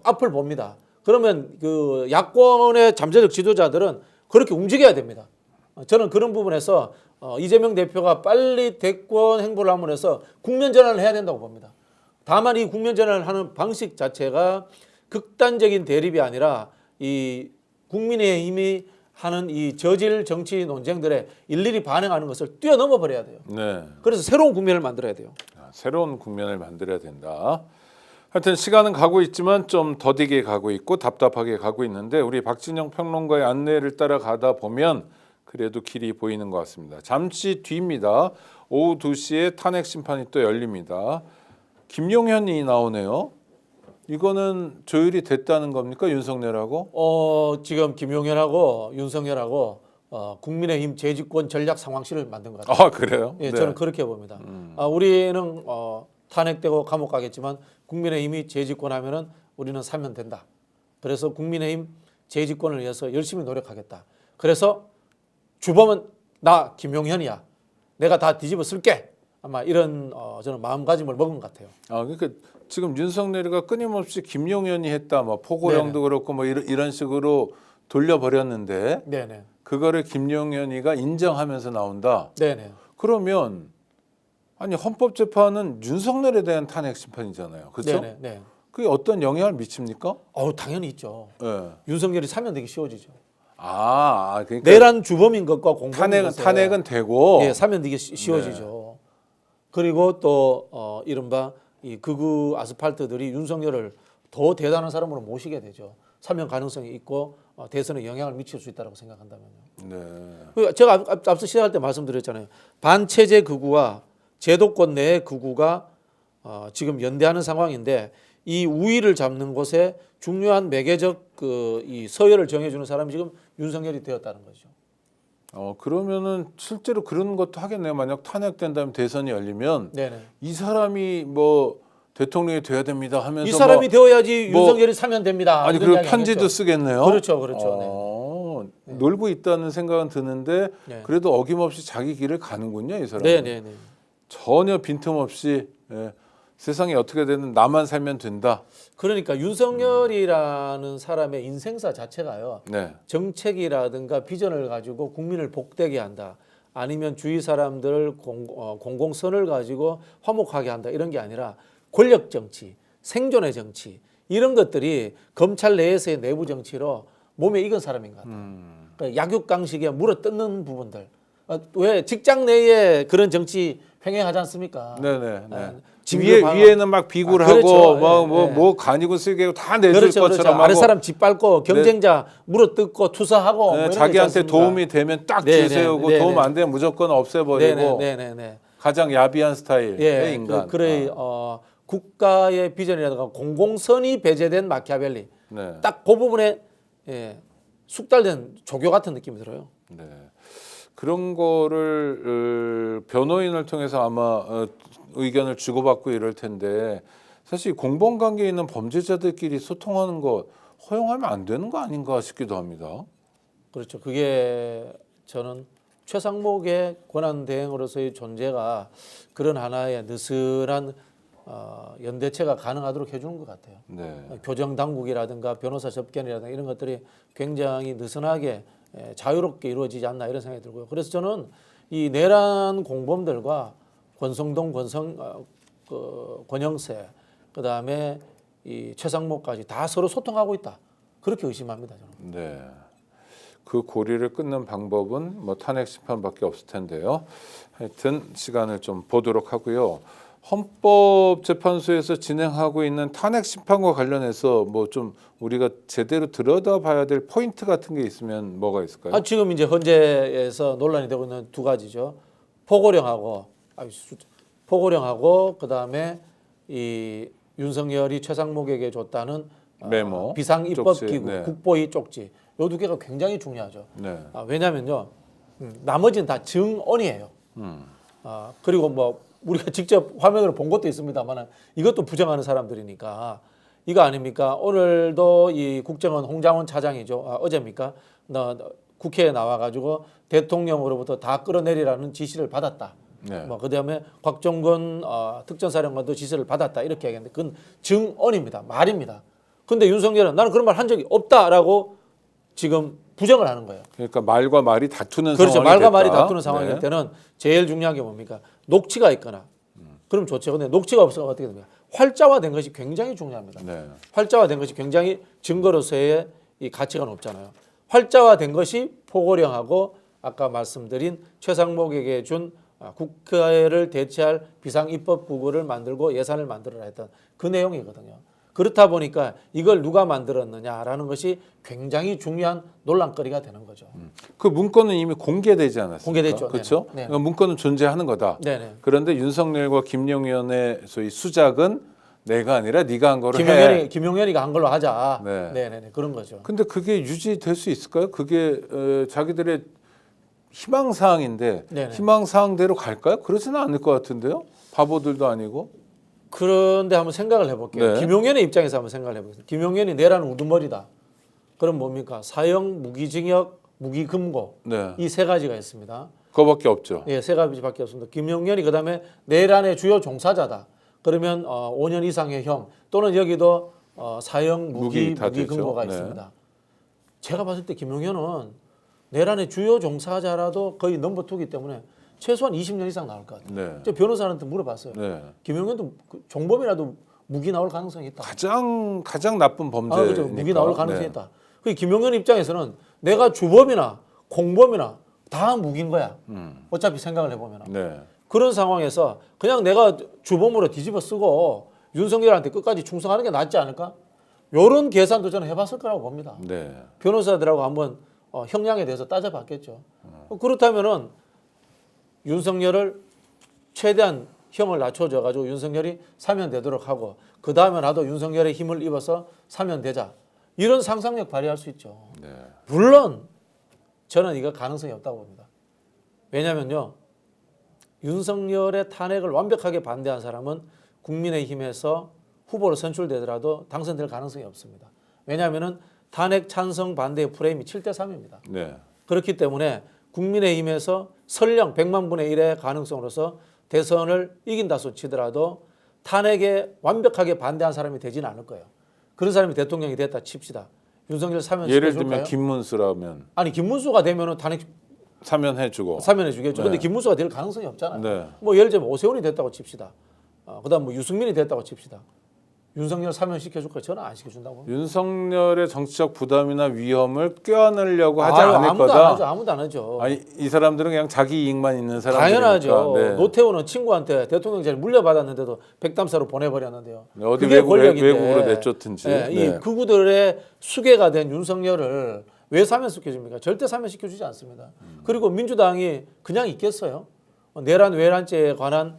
B: 앞을 봅니다. 그러면 그 야권의 잠재적 지도자들은 그렇게 움직여야 됩니다. 저는 그런 부분에서 이재명 대표가 빨리 대권 행보를 함으로 해서 국면 전환을 해야 된다고 봅니다. 다만 이 국면 전환을 하는 방식 자체가 극단적인 대립이 아니라 이 국민의힘이 하는 이 저질 정치 논쟁들에 일일이 반응하는 것을 뛰어넘어 버려야 돼요.
A: 네.
B: 그래서 새로운 국면을 만들어야 돼요.
A: 새로운 국면을 만들어야 된다. 하여튼 시간은 가고 있지만 좀 더디게 가고 있고 답답하게 가고 있는데 우리 박진영 평론가의 안내를 따라가다 보면 그래도 길이 보이는 것 같습니다. 잠시 뒤입니다. 오후 2시에 탄핵 심판이 또 열립니다. 김용현이 나오네요. 이거는 조율이 됐다는 겁니까? 윤석열하고?
B: 지금 김용현하고 윤석열하고 국민의힘 재집권 전략 상황실을 만든 것 같아요.
A: 아, 그래요?
B: 예,
A: 네.
B: 저는 그렇게 봅니다. 우리는 탄핵되고 감옥 가겠지만 국민의힘이 재집권하면은 우리는 사면 된다. 그래서 국민의힘 재집권을 위해서 열심히 노력하겠다. 그래서 주범은 나 김용현이야. 내가 다 뒤집어 쓸게. 아마 이런 저는 마음가짐을 먹은 것 같아요.
A: 아, 그러니까 지금 윤석열이가 끊임없이 김용현이 했다, 뭐 포고령도 그렇고 뭐 이런 식으로 돌려버렸는데,
B: 네네.
A: 그거를 김용현이가 인정하면서 나온다.
B: 네네.
A: 그러면 아니 헌법재판은 윤석열에 대한 탄핵 심판이잖아요, 그렇죠?
B: 네네. 네.
A: 그게 어떤 영향을 미칩니까?
B: 당연히 있죠.
A: 네.
B: 윤석열이 사면되기 쉬워지죠.
A: 그러니까
B: 내란 주범인 것과 공범인 것에
A: 탄핵은 되고,
B: 예, 사면되기 쉬워지죠. 그리고 또 이른바 이 극우 아스팔트들이 윤석열을 더 대단한 사람으로 모시게 되죠. 사면 가능성이 있고 대선에 영향을 미칠 수 있다고 생각한다면요.
A: 네.
B: 제가 앞서 시작할 때 말씀드렸잖아요. 반체제 극우와 제도권 내의 극우가 지금 연대하는 상황인데 이 우위를 잡는 곳에 중요한 매개적 이 서열을 정해주는 사람이 지금 윤석열이 되었다는 거죠.
A: 그러면은 실제로 그런 것도 하겠네요. 만약 탄핵된다면 대선이 열리면
B: 네네.
A: 이 사람이 뭐 대통령이 돼야 됩니다 하면서
B: 이 사람이 되어야지
A: 뭐
B: 윤석열이 사면됩니다.
A: 아니
B: 이런
A: 그리고
B: 이야기
A: 편지도
B: 하겠죠.
A: 쓰겠네요.
B: 그렇죠, 그렇죠.
A: 놀고 있다는 생각은 드는데
B: 네.
A: 그래도 어김없이 자기 길을 가는군요, 이 사람.
B: 네네네.
A: 전혀 빈틈없이 세상이 어떻게 되든 나만 살면 된다.
B: 그러니까 윤석열이라는 사람의 인생사 자체가요.
A: 네.
B: 정책이라든가 비전을 가지고 국민을 복되게 한다. 아니면 주위 사람들을 공공선을 가지고 화목하게 한다. 이런 게 아니라 권력 정치, 생존의 정치 이런 것들이 검찰 내에서의 내부 정치로 몸에 익은 사람인 것 같아요. 그러니까 약육강식에 물어뜯는 부분들. 왜 직장 내에 그런 정치 횡행하지 않습니까?
A: 네네.
B: 위에는
A: 막 비굴하고
B: 그렇죠.
A: 뭐 간이고 쓸개고 다 내줄
B: 그렇죠,
A: 것처럼
B: 그렇죠.
A: 하고
B: 아래 사람 짓밟고 경쟁자 물어뜯고 투사하고 뭐 이런 거
A: 자기한테
B: 있지 않습니까?
A: 도움이 되면 딱
B: 네네,
A: 주세우고
B: 네네.
A: 도움 안 되면 무조건 없애버리고
B: 네네네.
A: 가장 야비한 스타일의
B: 예,
A: 인간.
B: 국가의 비전이라든가 공공선이 배제된 마키아벨리.
A: 네.
B: 딱 그 부분에 숙달된 조교 같은 느낌이 들어요.
A: 네. 그런 거를 변호인을 통해서 아마 의견을 주고받고 이럴 텐데 사실 공범관계에 있는 범죄자들끼리 소통하는 거 허용하면 안 되는 거 아닌가 싶기도 합니다.
B: 그렇죠. 그게 저는 최상목의 권한 대행으로서의 존재가 그런 하나의 느슨한 연대체가 가능하도록 해주는 것 같아요.
A: 네.
B: 교정 당국이라든가 변호사 접견이라든가 이런 것들이 굉장히 느슨하게 자유롭게 이루어지지 않나 이런 생각이 들고요. 그래서 저는 이 내란 공범들과 권성동, 권영세, 그 다음에 이 최상목까지 다 서로 소통하고 있다. 그렇게 의심합니다. 저는.
A: 네. 그 고리를 끊는 방법은 뭐 탄핵 심판밖에 없을 텐데요. 하여튼 시간을 좀 보도록 하고요. 헌법재판소에서 진행하고 있는 탄핵 심판과 관련해서 뭐 좀 우리가 제대로 들여다봐야 될 포인트 같은 게 있으면 뭐가 있을까요?
B: 지금 이제 헌재에서 논란이 되고 있는 두 가지죠. 포고령하고 그다음에 이 윤석열이 최상목에게 줬다는
A: 메모,
B: 비상입법기구
A: 쪽지, 네.
B: 국보위 쪽지. 요 두 개가 굉장히 중요하죠.
A: 네.
B: 왜냐면요. 나머지는 다 증언이에요. 그리고 뭐 우리가 직접 화면으로 본 것도 있습니다만 이것도 부정하는 사람들이니까 이거 아닙니까? 오늘도 이 국정원 홍장원 차장이죠. 어제입니까? 국회에 나와가지고 대통령으로부터 다 끌어내리라는 지시를 받았다.
A: 네.
B: 뭐 그다음에 곽종건 특전사령관도 지시를 받았다 이렇게 얘기했는데 그건 증언입니다. 말입니다. 근데 윤석열은 나는 그런 말 한 적이 없다라고 지금 부정을 하는 거예요.
A: 그러니까 말과 말이 다투는
B: 그렇죠.
A: 상황이
B: 말과
A: 됐다.
B: 말이 다투는 상황일
A: 네.
B: 때는 제일 중요한 게 뭡니까? 녹취가 있거나 그럼 좋죠. 근데 녹취가 없으면 어떻게 됩니까? 활자화된 것이 굉장히 중요합니다.
A: 네.
B: 활자화된 것이 굉장히 증거로서의 이 가치가 높잖아요. 활자화된 것이 포고령하고 아까 말씀드린 최상목에게 준 국회를 대체할 비상입법부구를 만들고 예산을 만들어라 했던 그 내용이거든요. 그렇다 보니까 이걸 누가 만들었느냐라는 것이 굉장히 중요한 논란거리가 되는 거죠.
A: 그 문건은 이미 공개되지 않았습니까?
B: 공개됐죠.
A: 그렇죠?
B: 네네.
A: 그러니까 문건은 존재하는 거다.
B: 네네.
A: 그런데 윤석열과 김용현의 소위 수작은 내가 아니라 네가 한 거로 해.
B: 김용현이가 한 걸로 하자.
A: 네.
B: 네네 그런 거죠.
A: 근데 그게 유지될 수 있을까요? 그게 자기들의 희망 사항인데
B: 네네.
A: 희망 사항대로 갈까요? 그러지는 않을 것 같은데요. 바보들도 아니고.
B: 그런데 한번 생각을 해볼게요.
A: 네.
B: 김용현의 입장에서 한번 생각을 해보겠습니다. 김용현이 내라는 우두머리다. 그럼 뭡니까? 사형, 무기징역, 무기금고
A: 네.
B: 이 세 가지가 있습니다.
A: 그거밖에 없죠.
B: 예, 세 가지밖에 없습니다. 김용현이 그다음에 내란의 주요 종사자다. 그러면 5년 이상의 형 또는 여기도 사형, 무기금고가
A: 네.
B: 있습니다. 제가 봤을 때 김용현은 내란의 주요 종사자라도 거의 넘버 2이기 때문에 최소한 20년 이상 나올 것 같아요.
A: 네.
B: 제가 변호사한테 물어봤어요.
A: 네.
B: 김용현도 종범이라도 무기 나올 가능성이 있다.
A: 가장 나쁜 범죄니까.
B: 그렇죠. 무기 나올 가능성이
A: 네.
B: 있다. 그 김용현 입장에서는 내가 주범이나 공범이나 다 무기인 거야. 어차피 생각을 해보면.
A: 네.
B: 그런 상황에서 그냥 내가 주범으로 뒤집어 쓰고 윤석열한테 끝까지 충성하는 게 낫지 않을까? 이런 계산도 저는 해봤을 거라고 봅니다.
A: 네.
B: 변호사들하고 한번 형량에 대해서 따져봤겠죠. 그렇다면은 윤석열을 최대한 형을 낮춰줘 가지고 윤석열이 사면되도록 하고 그 다음에 나도 윤석열의 힘을 입어서 사면되자 이런 상상력 발휘할 수 있죠.
A: 네.
B: 물론 저는 이거 가능성이 없다고 봅니다. 왜냐면요 윤석열의 탄핵을 완벽하게 반대한 사람은 국민의힘에서 후보로 선출되더라도 당선될 가능성이 없습니다. 왜냐하면은 탄핵 찬성 반대의 프레임이 7대3입니다.
A: 네.
B: 그렇기 때문에 국민의힘에서 설령 100만 분의 1의 가능성으로서 대선을 이긴다 소치더라도 탄핵에 완벽하게 반대한 사람이 되지는 않을 거예요. 그런 사람이 대통령이 됐다 칩시다. 윤석열 사면
A: 예를
B: 시켜줄까요?
A: 들면 김문수라면
B: 아니 김문수가 되면은 탄핵
A: 사면해주고.
B: 사면해주겠죠.
A: 네.
B: 근데 김문수가 될 가능성이 없잖아요.
A: 네.
B: 뭐 예를 들면 오세훈이 됐다고 칩시다. 그다음 뭐 유승민이 됐다고 칩시다. 윤석열 사면 시켜줄 거예요. 저는 안 시켜준다고 봅니다.
A: 윤석열의 정치적 부담이나 위험을 껴안으려고 하지
B: 아유,
A: 않을
B: 아무도
A: 거다.
B: 안 하죠. 아무도 안 하죠.
A: 아니 이 사람들은 그냥 자기 이익만 있는 사람들이니까.
B: 당연하죠.
A: 네.
B: 노태우는 친구한테 대통령 자리 물려받았는데도 백담사로 보내버렸는데요.
A: 네, 어디
B: 그게 권력인데.
A: 외국으로 내쫓든지.
B: 네,
A: 네.
B: 이 극우들의 수괴가 된 윤석열을 왜 사면시켜줍니까? 절대 사면시켜주지 않습니다. 그리고 민주당이 그냥 있겠어요? 내란 외란죄에 관한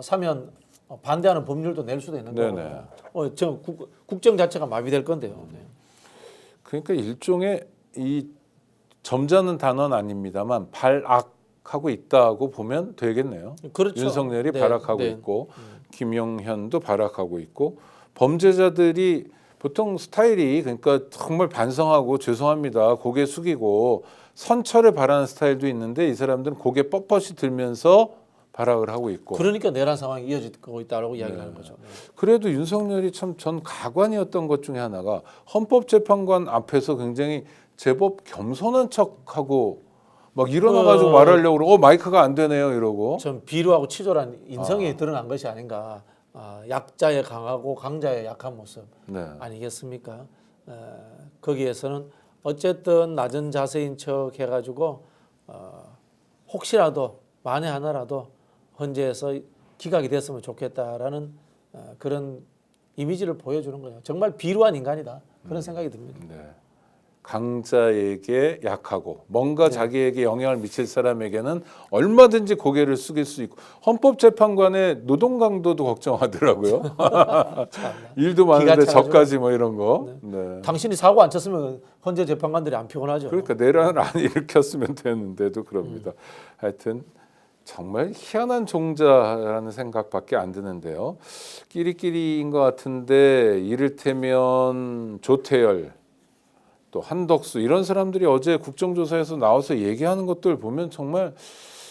B: 사면 반대하는 법률도 낼 수도 있는 거고.
A: 네네.
B: 국정 자체가 마비될 건데요. 네.
A: 그러니까 일종의 이 점잖은 단어는 아닙니다만 발악하고 있다고 보면 되겠네요.
B: 그렇죠.
A: 윤석열이
B: 네,
A: 발악하고
B: 네.
A: 있고 김용현도 발악하고 있고 범죄자들이 보통 스타일이 그러니까 정말 반성하고 죄송합니다 고개 숙이고 선처를 바라는 스타일도 있는데 이 사람들은 고개 뻣뻣이 들면서 발악을 하고 있고.
B: 그러니까 내란 상황이 이어지고 있다고 이야기를 하는 거죠. 네.
A: 그래도 윤석열이 참 전 가관이었던 것 중에 하나가 헌법재판관 앞에서 굉장히 제법 겸손한 척하고 막 일어나가지고 말하려고 그러고 마이크가 안 되네요 이러고.
B: 좀 비루하고 치졸한 인성이 드러난 것이 아닌가. 약자의 강하고 강자의 약한 모습
A: 네.
B: 아니겠습니까? 거기에서는 어쨌든 낮은 자세인 척 해가지고 혹시라도 만에 하나라도 헌재에서 기각이 됐으면 좋겠다라는 그런 이미지를 보여주는 거예요. 정말 비루한 인간이다. 그런 생각이 듭니다.
A: 네. 강자에게 약하고 뭔가 자기에게 영향을 미칠 사람에게는 얼마든지 고개를 숙일 수 있고 헌법재판관의 노동 강도도 걱정하더라고요. 일도 많은데 저까지 뭐 이런 거. 네.
B: 당신이 사고 안 쳤으면 헌재 재판관들이 안 피곤하죠.
A: 그러니까 내란을 안 일으켰으면 되는데도 그럽니다. 하여튼 정말 희한한 종자라는 생각밖에 안 드는데요. 끼리끼리인 것 같은데 이를테면 조태열 또 한덕수 이런 사람들이 어제 국정조사에서 나와서 얘기하는 것들 보면 정말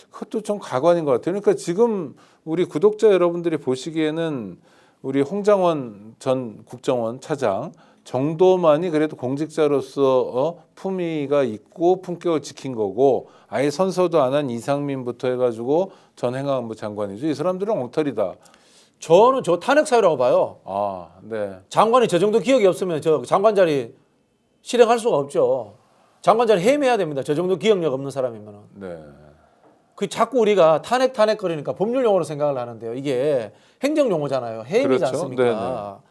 A: 그것도 좀 가관인 것 같아요. 그러니까 지금 우리 구독자 여러분들이 보시기에는 우리 홍장원 전 국정원 차장 정도만이 그래도 공직자로서 품위가 있고 품격을 지킨 거고 아예 선서도 안 한 이상민부터 해가지고 전 행안부 장관이죠. 이 사람들은 엉터리다.
B: 저는 저 탄핵 사유라고 봐요.
A: 아, 네.
B: 장관이 저 정도 기억이 없으면 저 장관 자리 실행할 수가 없죠. 장관 자리 해임해야 됩니다. 저 정도 기억력 없는 사람이면은.
A: 네.
B: 그 자꾸 우리가 탄핵 거리니까 법률 용어로 생각을 하는데요. 이게 행정 용어잖아요. 해임이지
A: 그렇죠.
B: 않습니까?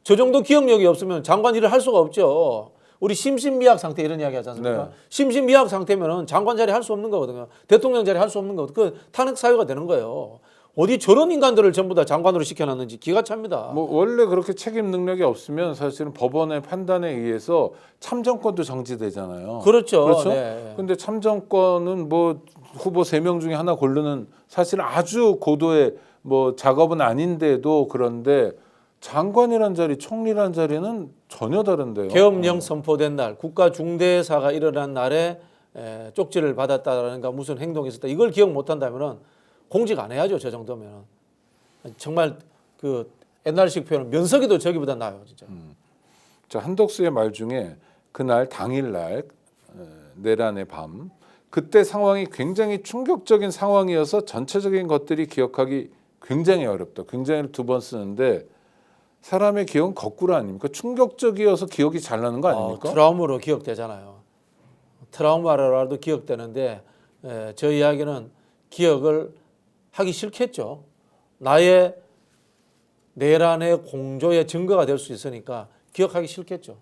B: 저 정도 기억력이 없으면 장관 일을 할 수가 없죠. 우리 심신미약 상태 이런 이야기 하지 않습니까?
A: 네.
B: 심신미약 상태면은 장관 자리 할 수 없는 거거든요. 대통령 자리 할 수 없는 거거든요. 그 탄핵 사유가 되는 거예요. 어디 저런 인간들을 전부 다 장관으로 시켜놨는지 기가 찹니다.
A: 뭐 원래 그렇게 책임 능력이 없으면 사실은 법원의 판단에 의해서 참정권도 정지되잖아요.
B: 그렇죠.
A: 그렇죠.
B: 네.
A: 근데 참정권은 뭐 후보 3명 중에 하나 고르는 사실 아주 고도의 뭐 작업은 아닌데도 그런데 장관이란 자리, 총리란 자리는 전혀 다른데요.
B: 계엄령 선포된 날, 국가 중대사가 일어난 날에 쪽지를 받았다라는가 무슨 행동이 있었다. 이걸 기억 못한다면은 공직 안 해야죠. 저 정도면은 정말 그 옛날식 표현은 면석이도 저기보다 나아요, 진짜.
A: 자, 한덕수의 말 중에 그날 당일날 내란의 밤 그때 상황이 굉장히 충격적인 상황이어서 전체적인 것들이 기억하기 굉장히 어렵다. 굉장히 2번 쓰는데 사람의 기억은 거꾸로 아닙니까? 충격적이어서 기억이 잘 나는 거 아닙니까?
B: 트라우마로 기억되잖아요. 트라우마라도 기억되는데 저 이야기는 기억을 하기 싫겠죠. 나의 내란의 공조의 증거가 될 수 있으니까 기억하기 싫겠죠.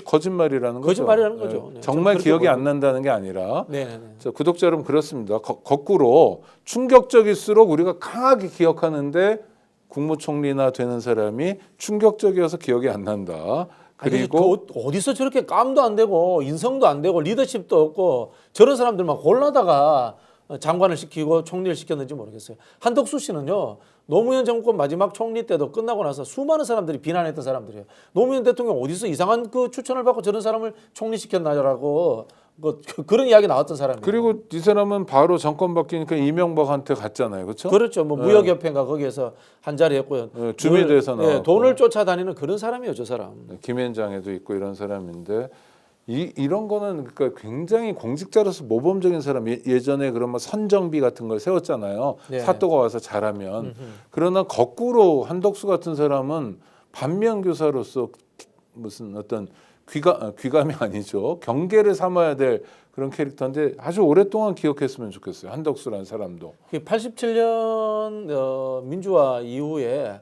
A: 거짓말이라는 거죠.
B: 거짓말이라는 거죠. 네.
A: 정말 기억이 안 난다는 게 아니라
B: 네네네.
A: 자, 구독자 여러분 그렇습니다. 거꾸로 충격적일수록 우리가 강하게 기억하는데 국무총리나 되는 사람이 충격적이어서 기억이 안 난다. 그리고
B: 어디서 저렇게 깜도 안 되고 인성도 안 되고 리더십도 없고 저런 사람들만 골라다가 장관을 시키고 총리를 시켰는지 모르겠어요. 한덕수 씨는요. 노무현 정권 마지막 총리 때도 끝나고 나서 수많은 사람들이 비난했던 사람들이에요. 노무현 대통령 어디서 이상한 그 추천을 받고 저런 사람을 총리 시켰나라고 그런 이야기 나왔던 사람이에요.
A: 그리고 이 사람은 바로 정권 바뀌니까 이명박한테 갔잖아요. 그렇죠?
B: 그렇죠. 뭐 무역협회인가 거기에서 한 자리 했고요.
A: 주미대에서 나왔고.
B: 돈을 쫓아다니는 그런 사람이에요. 저 사람.
A: 김현장에도 있고 이런 사람인데 이런 거는 그러니까 굉장히 공직자로서 모범적인 사람 예전에 그런 뭐 선정비 같은 걸 세웠잖아요.
B: 네.
A: 사또가 와서 잘하면. 그러나 거꾸로 한덕수 같은 사람은 반면 교사로서 무슨 어떤 귀감이 아니죠. 경계를 삼아야 될 그런 캐릭터인데 아주 오랫동안 기억했으면 좋겠어요. 한덕수라는 사람도.
B: 87년 민주화 이후에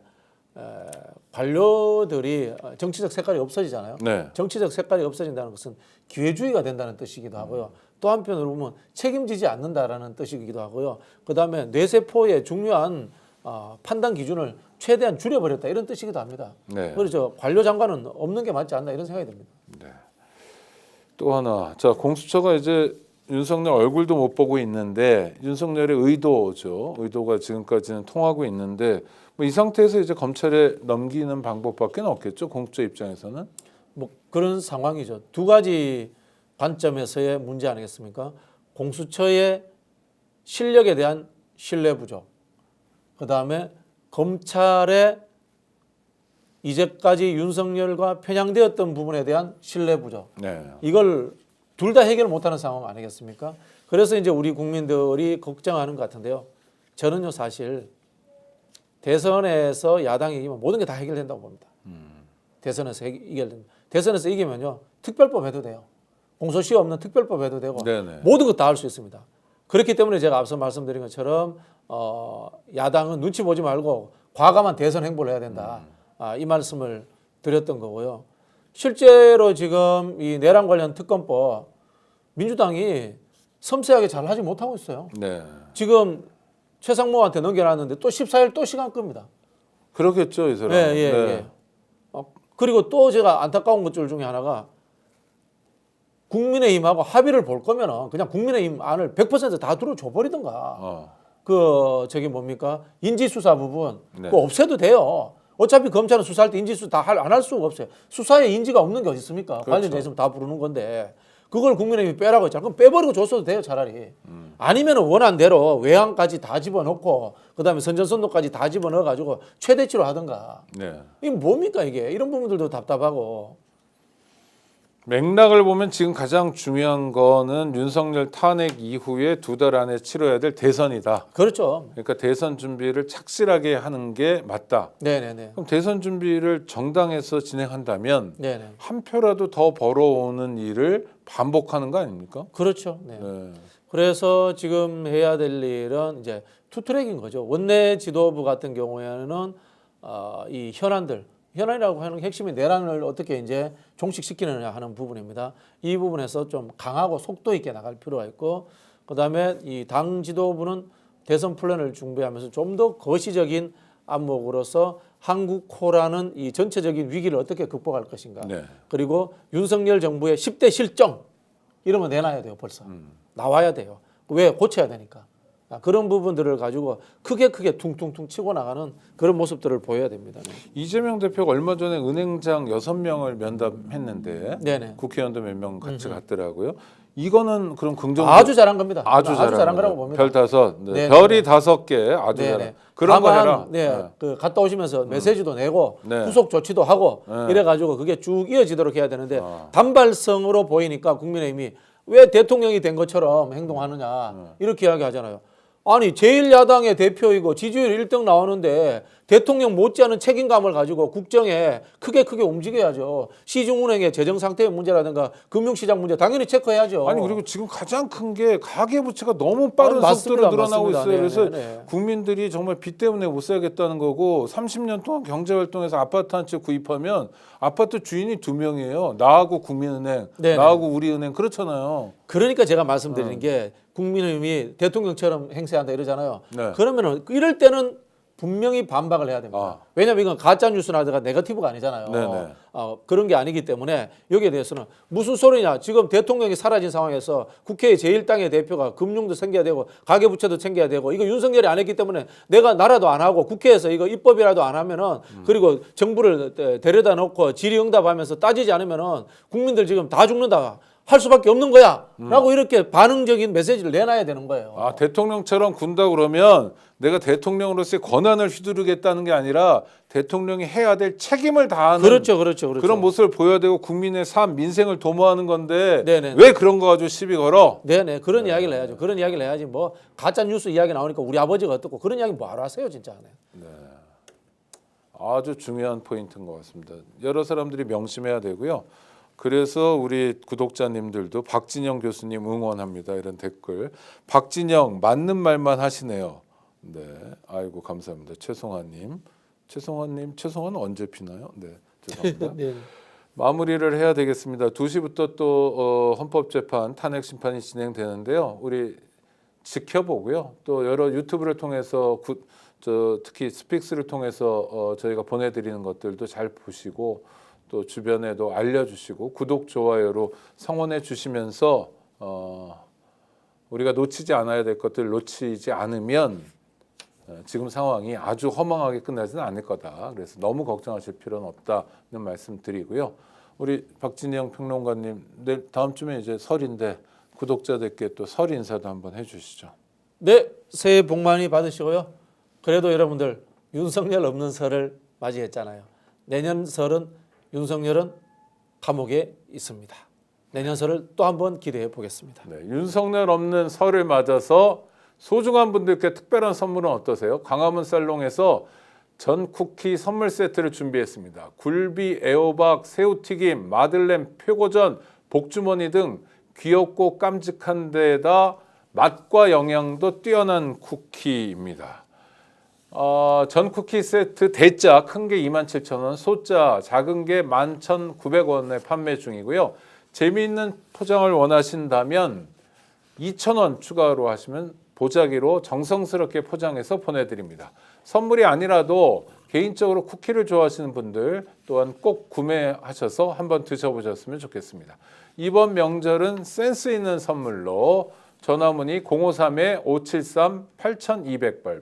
B: 관료들이 정치적 색깔이 없어지잖아요.
A: 네.
B: 정치적 색깔이 없어진다는 것은 기회주의가 된다는 뜻이기도 하고요. 또 한편으로 보면 책임지지 않는다라는 뜻이기도 하고요. 그다음에 뇌세포의 중요한 판단 기준을 최대한 줄여버렸다 이런 뜻이기도 합니다.
A: 네.
B: 그래서 관료 장관은 없는 게 맞지 않나 이런 생각이 듭니다.
A: 네. 또 하나, 자 공수처가 이제 윤석열 얼굴도 못 보고 있는데 윤석열의 의도죠. 의도가 지금까지는 통하고 있는데 뭐 이 상태에서 이제 검찰에 넘기는 방법밖에 없겠죠. 공수처 입장에서는.
B: 뭐 그런 상황이죠. 두 가지 관점에서의 문제 아니겠습니까? 공수처의 실력에 대한 신뢰 부족. 그다음에 검찰의 이제까지 윤석열과 편향되었던 부분에 대한 신뢰 부족.
A: 네.
B: 이걸 둘 다 해결 못하는 상황 아니겠습니까? 그래서 이제 우리 국민들이 걱정하는 것 같은데요. 저는요 사실 대선에서 야당이 이기면 모든 게 다 해결된다고 봅니다. 대선에서 이겨낸다. 대선에서 이기면요 특별법 해도 돼요. 공소시효 없는 특별법 해도 되고
A: 네네.
B: 모든 것 다 할 수 있습니다. 그렇기 때문에 제가 앞서 말씀드린 것처럼 야당은 눈치 보지 말고 과감한 대선 행보를 해야 된다. 이 말씀을 드렸던 거고요. 실제로 지금 이 내란 관련 특검법 민주당이 섬세하게 잘 하지 못하고 있어요.
A: 네.
B: 지금 최상무한테 넘겨놨는데 또 14일 또 시간 끕니다.
A: 그렇겠죠, 이 사람.
B: 예, 예, 예. 그리고 또 제가 안타까운 것들 중에 하나가 국민의힘하고 합의를 볼 거면은 그냥 국민의힘 안을 100%다 들어줘 버리던가. 저기 뭡니까? 인지수사 부분
A: 네.
B: 그거 없애도 돼요. 어차피 검찰은 수사할 때 인지수 다 안 할 수가 없어요. 수사에 인지가 없는 게 어디 있습니까?
A: 그렇죠.
B: 관련자 있으면 다 부르는 건데 그걸 국민의힘이 빼라고 했잖아요. 그럼 빼버리고 줬어도 돼요, 차라리. 아니면 원한 대로 외항까지 다 집어넣고 그다음에 선전선도까지 다 집어넣어가지고 최대치로 하든가.
A: 네.
B: 이게 뭡니까 이게? 이런 부분들도 답답하고.
A: 맥락을 보면 지금 가장 중요한 거는 윤석열 탄핵 이후에 2달 안에 치러야 될 대선이다.
B: 그렇죠.
A: 그러니까 대선 준비를 착실하게 하는 게 맞다.
B: 네네네.
A: 그럼 대선 준비를 정당에서 진행한다면
B: 네네.
A: 한 표라도 더 벌어오는 일을 반복하는 거 아닙니까?
B: 그렇죠. 네.
A: 네.
B: 그래서 지금 해야 될 일은 이제 투트랙인 거죠. 원내 지도부 같은 경우에는 이 현안이라고 하는 핵심이 내란을 어떻게 이제 종식시키느냐 하는 부분입니다. 이 부분에서 좀 강하고 속도 있게 나갈 필요가 있고, 그다음에 이 당 지도부는 대선 플랜을 준비하면서 좀 더 거시적인 안목으로서 한국호라는 이 전체적인 위기를 어떻게 극복할 것인가.
A: 네.
B: 그리고 윤석열 정부의 10대 실정 이런 거 내놔야 돼요. 벌써 나와야 돼요. 왜? 고쳐야 되니까. 그런 부분들을 가지고 크게 퉁퉁퉁 치고 나가는 그런 모습들을 보여야 됩니다. 네.
A: 이재명 대표가 얼마 전에 은행장 6명을 면담했는데
B: 네네.
A: 국회의원도 몇 명 같이 갔더라고요. 이거는 그럼 긍정
B: 아주 잘한 겁니다.
A: 아주
B: 잘한 거라고 봅니다.
A: 별 5. 네.
B: 네네.
A: 별이 5개 아주
B: 네네.
A: 잘한. 그런 거
B: 다만,
A: 해라.
B: 네, 그 갔다 오시면서 메시지도 내고
A: 네.
B: 후속 조치도 하고
A: 네.
B: 이래가지고 그게 쭉 이어지도록 해야 되는데 단발성으로 보이니까 국민의힘이 왜 대통령이 된 것처럼 행동하느냐 이렇게 이야기하잖아요. 아니 제1야당의 대표이고 지지율 1등 나오는데 대통령 못지않은 책임감을 가지고 국정에 크게 움직여야죠. 시중은행의 재정 상태의 문제라든가 금융시장 문제 당연히 체크해야죠.
A: 아니 그리고 지금 가장 큰 게 가계부채가 너무 빠른
B: 맞습니다.
A: 속도로 늘어나고
B: 맞습니다.
A: 있어요. 그래서
B: 네.
A: 국민들이 정말 빚 때문에 못 살겠다는 거고 30년 동안 경제활동에서 아파트 한 채 구입하면 아파트 주인이 2명이에요. 나하고 국민은행,
B: 네네.
A: 나하고 우리은행 그렇잖아요.
B: 그러니까 제가 말씀드리는 게 국민의힘이 대통령처럼 행세한다 이러잖아요.
A: 네.
B: 그러면은 이럴 때는 분명히 반박을 해야 됩니다. 왜냐하면 이건 가짜 뉴스라든가 네거티브가 아니잖아요.
A: 네네.
B: 그런 게 아니기 때문에 여기에 대해서는 무슨 소리냐. 지금 대통령이 사라진 상황에서 국회의 제1당의 대표가 금융도 챙겨야 되고 가계부채도 챙겨야 되고 이거 윤석열이 안 했기 때문에 내가 나라도 안 하고 국회에서 이거 입법이라도 안 하면은 그리고 정부를 데려다 놓고 질의응답하면서 따지지 않으면은 국민들 지금 다 죽는다. 할 수밖에 없는 거야 라고 이렇게 반응적인 메시지를 내놔야 되는 거예요.
A: 대통령처럼 군다 그러면 내가 대통령으로서의 권한을 휘두르겠다는 게 아니라 대통령이 해야 될 책임을 다하는
B: 그렇죠.
A: 그런 모습을 보여야 되고 국민의 삶, 민생을 도모하는 건데
B: 네네.
A: 왜 그런 거 가지고 시비 걸어?
B: 네네 그런 이야기를 해야죠. 그런 이야기를 해야지 뭐 가짜 뉴스 이야기 나오니까 우리 아버지가 어떻고 그런 이야기 뭐하러 하세요 진짜. 네.
A: 아주 중요한 포인트인 것 같습니다. 여러 사람들이 명심해야 되고요. 그래서 우리 구독자님들도 박진영 교수님 응원합니다. 이런 댓글. 박진영 맞는 말만 하시네요. 네, 아이고 감사합니다. 최송환은 언제 피나요? 네, 죄송합니다.
B: 네.
A: 마무리를 해야 되겠습니다. 2시부터 또 헌법재판 탄핵 심판이 진행되는데요. 우리 지켜보고요. 또 여러 유튜브를 통해서 특히 스픽스를 통해서 저희가 보내드리는 것들도 잘 보시고 또 주변에도 알려주시고 구독, 좋아요로 성원해 주시면서 우리가 놓치지 않아야 될 것들 놓치지 않으면 지금 상황이 아주 허망하게 끝나지는 않을 거다. 그래서 너무 걱정하실 필요는 없다는 말씀 드리고요. 우리 박진영 평론가님 내일 다음 주면 이제 설인데 구독자들께 또 설 인사도 한번 해주시죠.
B: 네, 새해 복 많이 받으시고요. 그래도 여러분들 윤석열 없는 설을 맞이했잖아요. 내년 설은 윤석열은 감옥에 있습니다. 내년 설을 또 한번 기대해 보겠습니다.
A: 네, 윤석열 없는 설을 맞아서 소중한 분들께 특별한 선물은 어떠세요? 광화문 살롱에서 전 쿠키 선물 세트를 준비했습니다. 굴비, 애호박, 새우튀김, 마들렌, 표고전, 복주머니 등 귀엽고 깜찍한 데에다 맛과 영양도 뛰어난 쿠키입니다. 전 쿠키 세트 대짜 큰 게 27,000원, 소짜 작은 게 11,900원에 판매 중이고요. 재미있는 포장을 원하신다면 2,000원 추가로 하시면 보자기로 정성스럽게 포장해서 보내드립니다. 선물이 아니라도 개인적으로 쿠키를 좋아하시는 분들 또한 꼭 구매하셔서 한번 드셔보셨으면 좋겠습니다. 이번 명절은 센스 있는 선물로 전화문의 053-573-8200번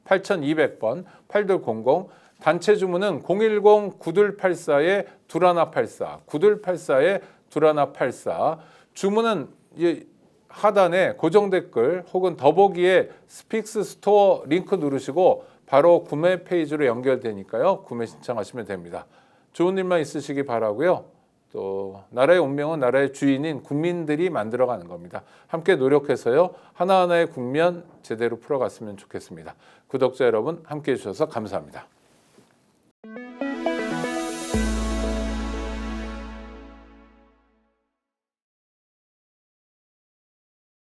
A: 8200번 단체 주문은 010-9284-2184 9184-2184 주문은 하단에 고정 댓글 혹은 더보기에 스픽스 스토어 링크 누르시고 바로 구매 페이지로 연결되니까요. 구매 신청하시면 됩니다. 좋은 일만 있으시기 바라고요. 또 나라의 운명은 나라의 주인인 국민들이 만들어가는 겁니다. 함께 노력해서요. 하나하나의 국면 제대로 풀어갔으면 좋겠습니다. 구독자 여러분 함께해 주셔서 감사합니다.